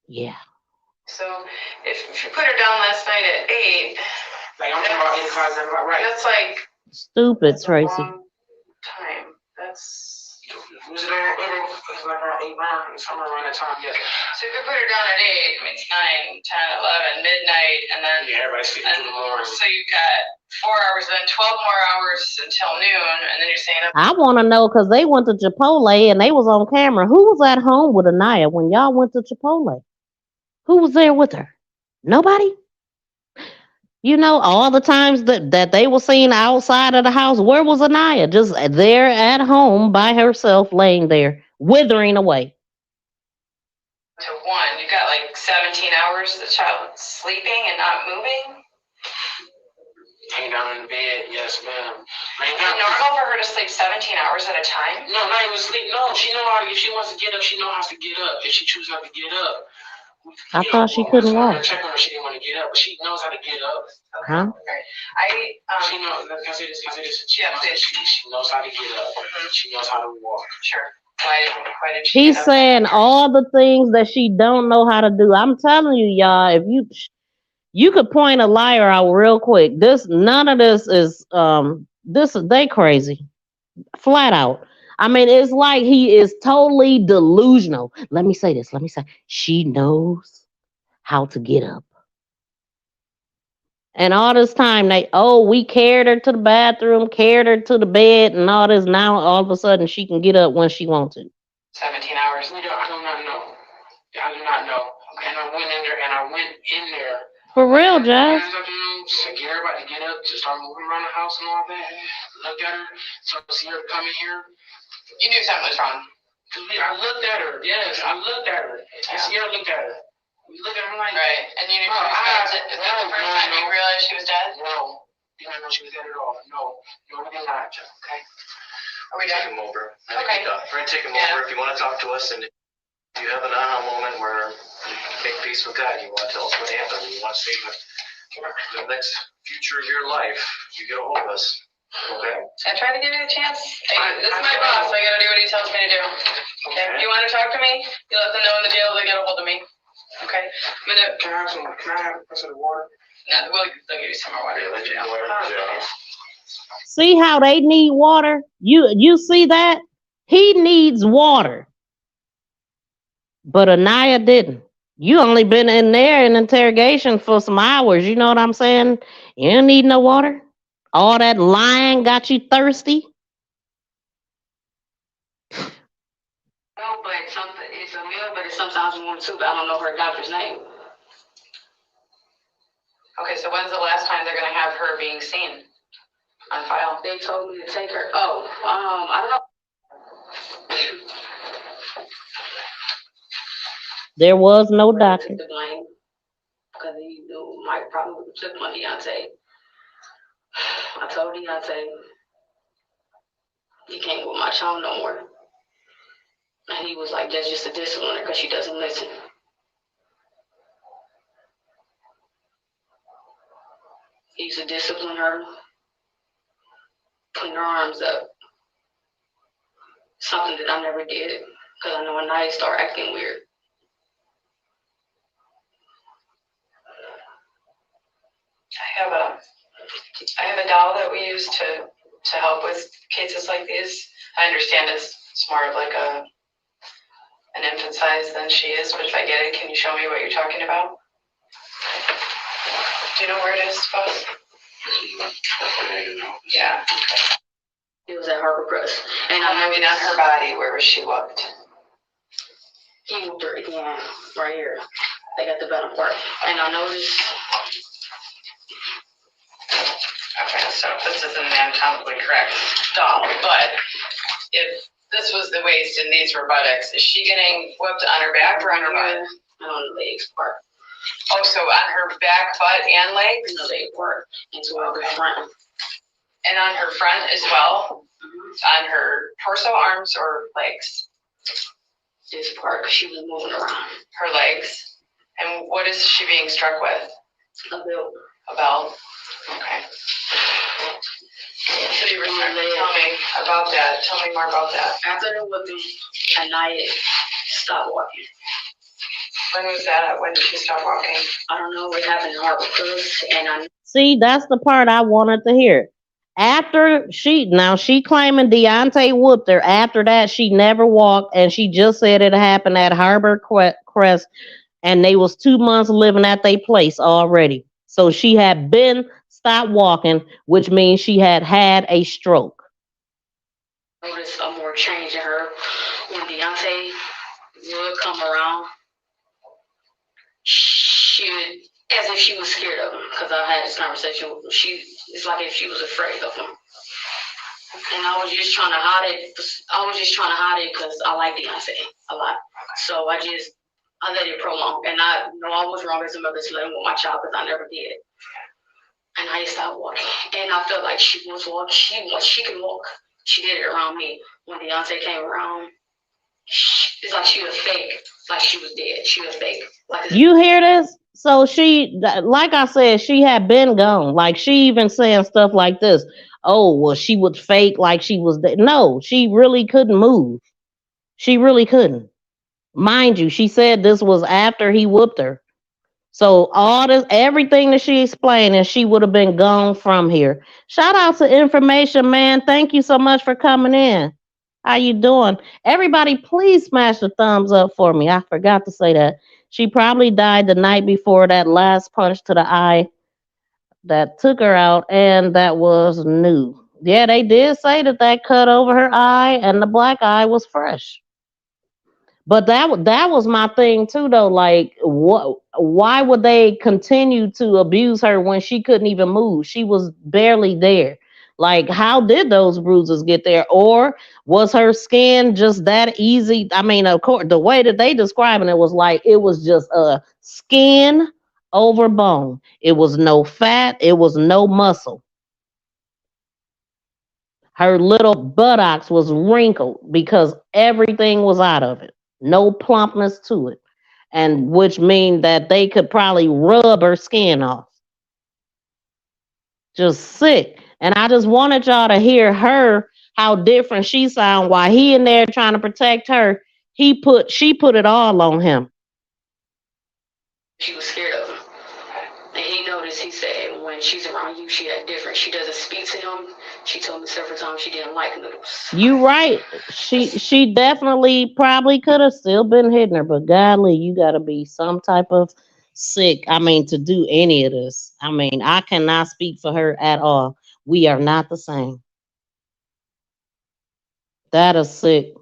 Speaker 1: Yeah.
Speaker 6: So if you put her down last night at 8,
Speaker 7: like I'm talking about 8 o'clock, 9 o'clock, right?
Speaker 6: That's like
Speaker 1: stupid, Tracy.
Speaker 6: Time. That's.
Speaker 7: It was like around 8, somewhere around that time, yes.
Speaker 6: So if you put her down at 8, I mean, it's 9, 10, 11, midnight, and then.
Speaker 7: Yeah, everybody's sleeping through the morning.
Speaker 6: So you've got 4 hours, then 12 more hours until noon, and then you're saying.
Speaker 1: I want to know because they went to Chipotle and they was on camera. Who was at home with Aniya when y'all went to Chipotle? Who was there with her? Nobody? You know, all the times that they were seen outside of the house, where was Aniya? Just there at home by herself, laying there, withering away.
Speaker 6: To 1, you got like 17 hours the child sleeping and not moving?
Speaker 7: Laying down in the bed, yes, ma'am.
Speaker 6: Is it normal for her to sleep 17 hours at a time?
Speaker 7: No, not even sleep. No, she know how to, if she wants to get up, she knows how to get up. If she chooses not to get up.
Speaker 1: I thought she couldn't walk.
Speaker 7: Check on her, she didn't want to get up, but she knows how to get up.
Speaker 1: Huh?
Speaker 7: She knows. Can I say this? She knows how to get up. She knows how to walk.
Speaker 6: Sure. Why did she?
Speaker 1: He's saying all the things that she don't know how to do. I'm telling you, y'all, if you could point a liar out real quick. None of this is they crazy, flat out. I mean, it's like he is totally delusional. Let me say this. She knows how to get up. And all this time, we carried her to the bathroom, carried her to the bed, and all this. Now, all of a sudden, she can get up when she wants to.
Speaker 6: 17 hours.
Speaker 7: I do not know. I do not know. And I went in there.
Speaker 1: For real, Jazz.
Speaker 7: Get everybody to get up, to start moving around the house and all that. Look at her, so see her coming here.
Speaker 6: You knew something was wrong.
Speaker 7: I looked at her. Yes, I looked at her. I see her look at her. We look at her like.
Speaker 6: Right, and you knew she was dead. Is that the first time you realized she was dead?
Speaker 7: No, did not know she was dead at all. No, we did not. Okay.
Speaker 6: Are we done?
Speaker 8: Take him over.
Speaker 6: Okay.
Speaker 8: We're gonna take him over if you want to talk to us, and if you have an aha moment where you make peace with God, you want to tell us what happened, you want to see the next future of your life, you get a hold of us. Okay.
Speaker 6: I try to give you a chance. This is my boss. I gotta do what he tells me to do. Okay. If you want to talk to me, you let them know in the jail they get a hold of me. Okay.
Speaker 7: Can I have some water?
Speaker 6: No, they'll give you some more water in the jail.
Speaker 1: See how they need water? You see that? He needs water. But Aniya didn't. You only been in there in interrogation for some hours. You know what I'm saying? You don't need no water. All that lying got you thirsty.
Speaker 10: No, but it's a meal, but it's sometimes one too, but I don't know her doctor's name.
Speaker 6: Okay, so when's the last time they're gonna have her being seen on file?
Speaker 10: They told me to take her. I don't know.
Speaker 1: There was no doctor.
Speaker 10: Because he knew Mike probably took my Deonte. I told Deonte, you can't with my child no more. And he was like, that's just a discipliner because she doesn't listen.
Speaker 5: He used to discipline her, putting her arms up. Something that I never did, because I know Aniya started acting weird.
Speaker 6: I have a doll that we use to help with cases like these. I understand it's more of like an infant size than she is, but if I get it, can you show me what you're talking about? Do you know where it is, Boss? Yeah.
Speaker 5: It was at Harbor Crest. And
Speaker 6: I mean, on her body, where was she whooped?
Speaker 5: He whooped her again, right here. They got the bottom part. And I noticed.
Speaker 6: Okay, so this isn't an anatomically correct doll, but if this was the waist and these were buttocks, is she getting whooped on her back or on her butt?
Speaker 5: And on the legs part.
Speaker 6: Oh, so on her back, butt, and legs?
Speaker 5: And the leg part. And so on the front.
Speaker 6: And on her front as well? On her torso, arms, or legs?
Speaker 5: This part, because she was moving around.
Speaker 6: Her legs. And what is she being struck with?
Speaker 5: A belt.
Speaker 6: A belt? Okay. So you were trying to tell me about that. Tell me more about that.
Speaker 5: After the whipping, Aniya stopped walking.
Speaker 6: When was that? When did she stop walking?
Speaker 5: I don't know. It happened in Harbor Crest, and
Speaker 1: See, that's the part I wanted to hear. After she claiming Deonte whooped her. After that, she never walked, and she just said it happened at Harbor Crest, and they was 2 months living at their place already. So she had been stopped walking, which means she had had a stroke.
Speaker 5: I noticed a more change in her when Deonte would come around. She would, as if she was scared of him, because I had this conversation with her. It's like if she was afraid of him. And I was just trying to hide it. Because I like Deonte a lot. So I let it prolong. And I know I was wrong as a mother to let him with my child, because I never did. And I stopped walking. And I felt like she was walking. She could walk. She did it around me. When Deonte came around, it's like she was fake. Like she was dead. She was fake.
Speaker 1: You hear this? So she, like I said, she had been gone. Like she even saying stuff like this. Oh, well, she would fake like she was dead. No, she really couldn't move. She really couldn't. Mind you, she said this was after he whooped her. So everything that she explained, and she would have been gone from here. Shout out to Information Man. Thank you so much for coming in. How you doing? Everybody, please smash the thumbs up for me. I forgot to say that. She probably died the night before that last punch to the eye that took her out, and that was new. Yeah, they did say that cut over her eye and the black eye was fresh. But that was my thing too, though. Like, why would they continue to abuse her when she couldn't even move? She was barely there. Like, how did those bruises get there? Or was her skin just that easy? I mean, of course, the way that they describing it was like it was just a skin over bone. It was no fat. It was no muscle. Her little buttocks was wrinkled because everything was out of it. No plumpness to it. And which mean that they could probably rub her skin off. Just sick. And I just wanted y'all to hear her, how different she sound. While he in there trying to protect her, she put it all on him.
Speaker 5: She was scared of him. And he noticed, he said, when she's around you, she act different. She doesn't speak to him. She told me several times she didn't like noodles.
Speaker 1: You right. She definitely probably could have still been hitting her, but godly, you gotta be some type of sick. I mean, to do any of this. I mean, I cannot speak for her at all. We are not the same. That is sick.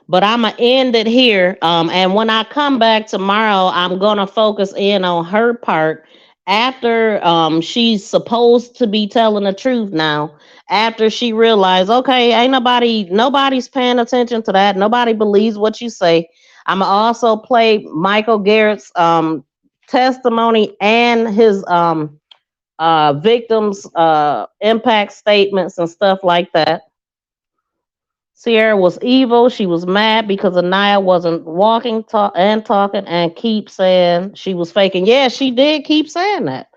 Speaker 1: But I'm gonna end it here. And when I come back tomorrow, I'm gonna focus in on her part after she's supposed to be telling the truth now. After she realized, okay, ain't nobody's paying attention to that. Nobody believes what you say. I'm gonna also play Michael Garrett's testimony and his victims impact statements and stuff like that. Sierra was evil. She was mad because Aniya wasn't walking, talking, and keep saying she was faking. Yeah, she did keep saying that.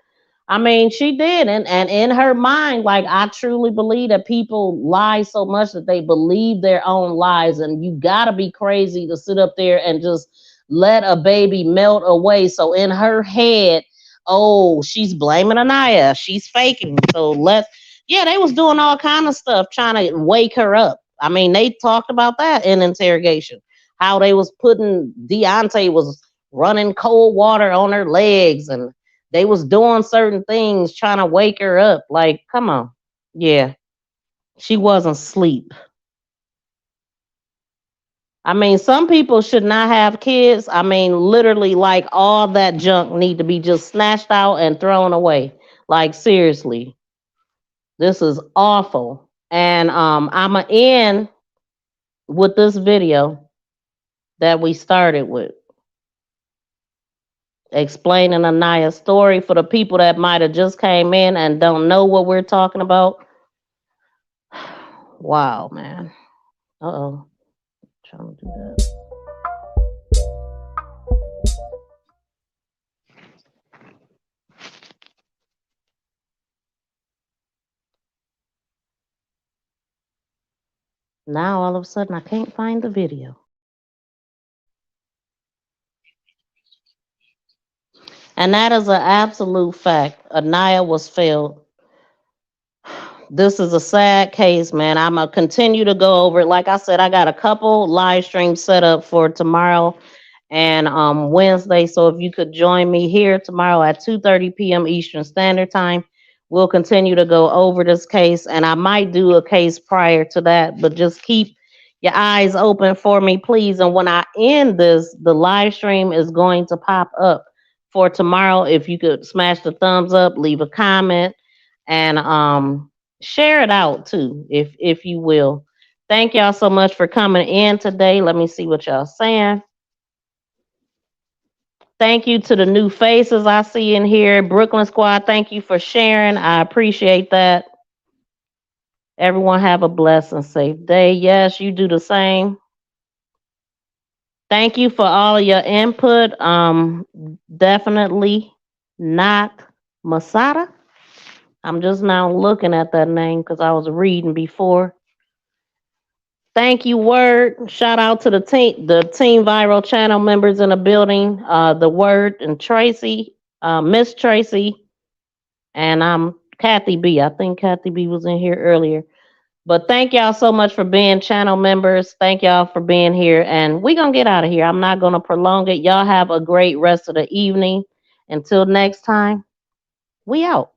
Speaker 1: I mean, she did, and in her mind, like I truly believe that people lie so much that they believe their own lies, and you gotta be crazy to sit up there and just let a baby melt away. So in her head, oh, she's blaming Aniya, she's faking. So yeah, they was doing all kind of stuff trying to wake her up. I mean, they talked about that in interrogation, how they was putting Deonte was running cold water on her legs and they was doing certain things trying to wake her up. Like, come on. Yeah, she wasn't asleep. I mean, some people should not have kids. I mean, literally, like all that junk need to be just snatched out and thrown away. Like, seriously, this is awful. And I'ma end with this video that we started with, explaining Aniya's story for the people that might have just came in and don't know what we're talking about. Wow, man. Uh-oh. Trying to do that. Now all of a sudden I can't find the video. And that is an absolute fact. Aniya was failed. This is a sad case, man. I'm gonna continue to go over it. Like I said, I got a couple live streams set up for tomorrow and Wednesday. So if you could join me here tomorrow at 2:30 p.m. Eastern Standard Time, we'll continue to go over this case. And I might do a case prior to that, but just keep your eyes open for me, please. And when I end this, the live stream is going to pop up for tomorrow. If you could smash the thumbs up, leave a comment, and share it out too, if you will. Thank y'all so much for coming in today. Let me see what y'all saying. Thank you to the new faces I see in here. Brooklyn Squad, thank you for sharing. I appreciate that. Everyone have a blessed and safe day. Yes, you do the same. Thank you for all of your input. Definitely not Masada. I'm just now looking at that name because I was reading before. Thank you, Word. Shout out to the Team Viral channel members in the building. The Word and Tracy, Miss Tracy, and Kathy B. I think Kathy B was in here earlier. But thank y'all so much for being channel members. Thank y'all for being here. And we're going to get out of here. I'm not going to prolong it. Y'all have a great rest of the evening. Until next time, we out.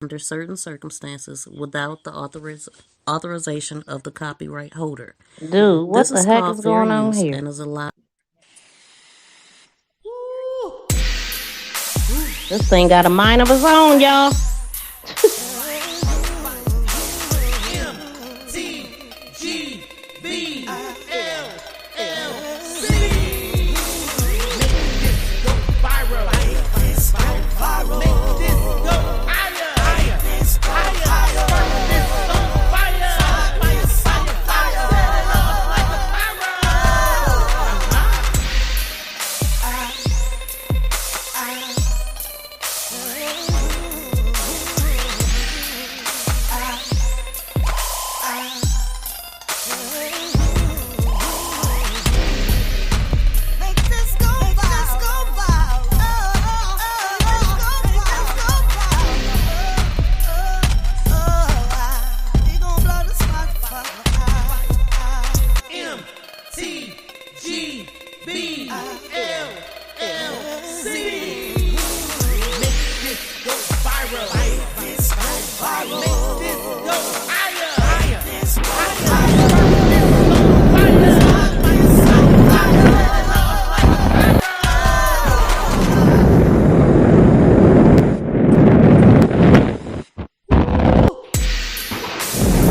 Speaker 1: Under certain circumstances without the authorization of the copyright holder. Dude, what the heck is going on here? And is allowed. This thing got a mind of its own, y'all.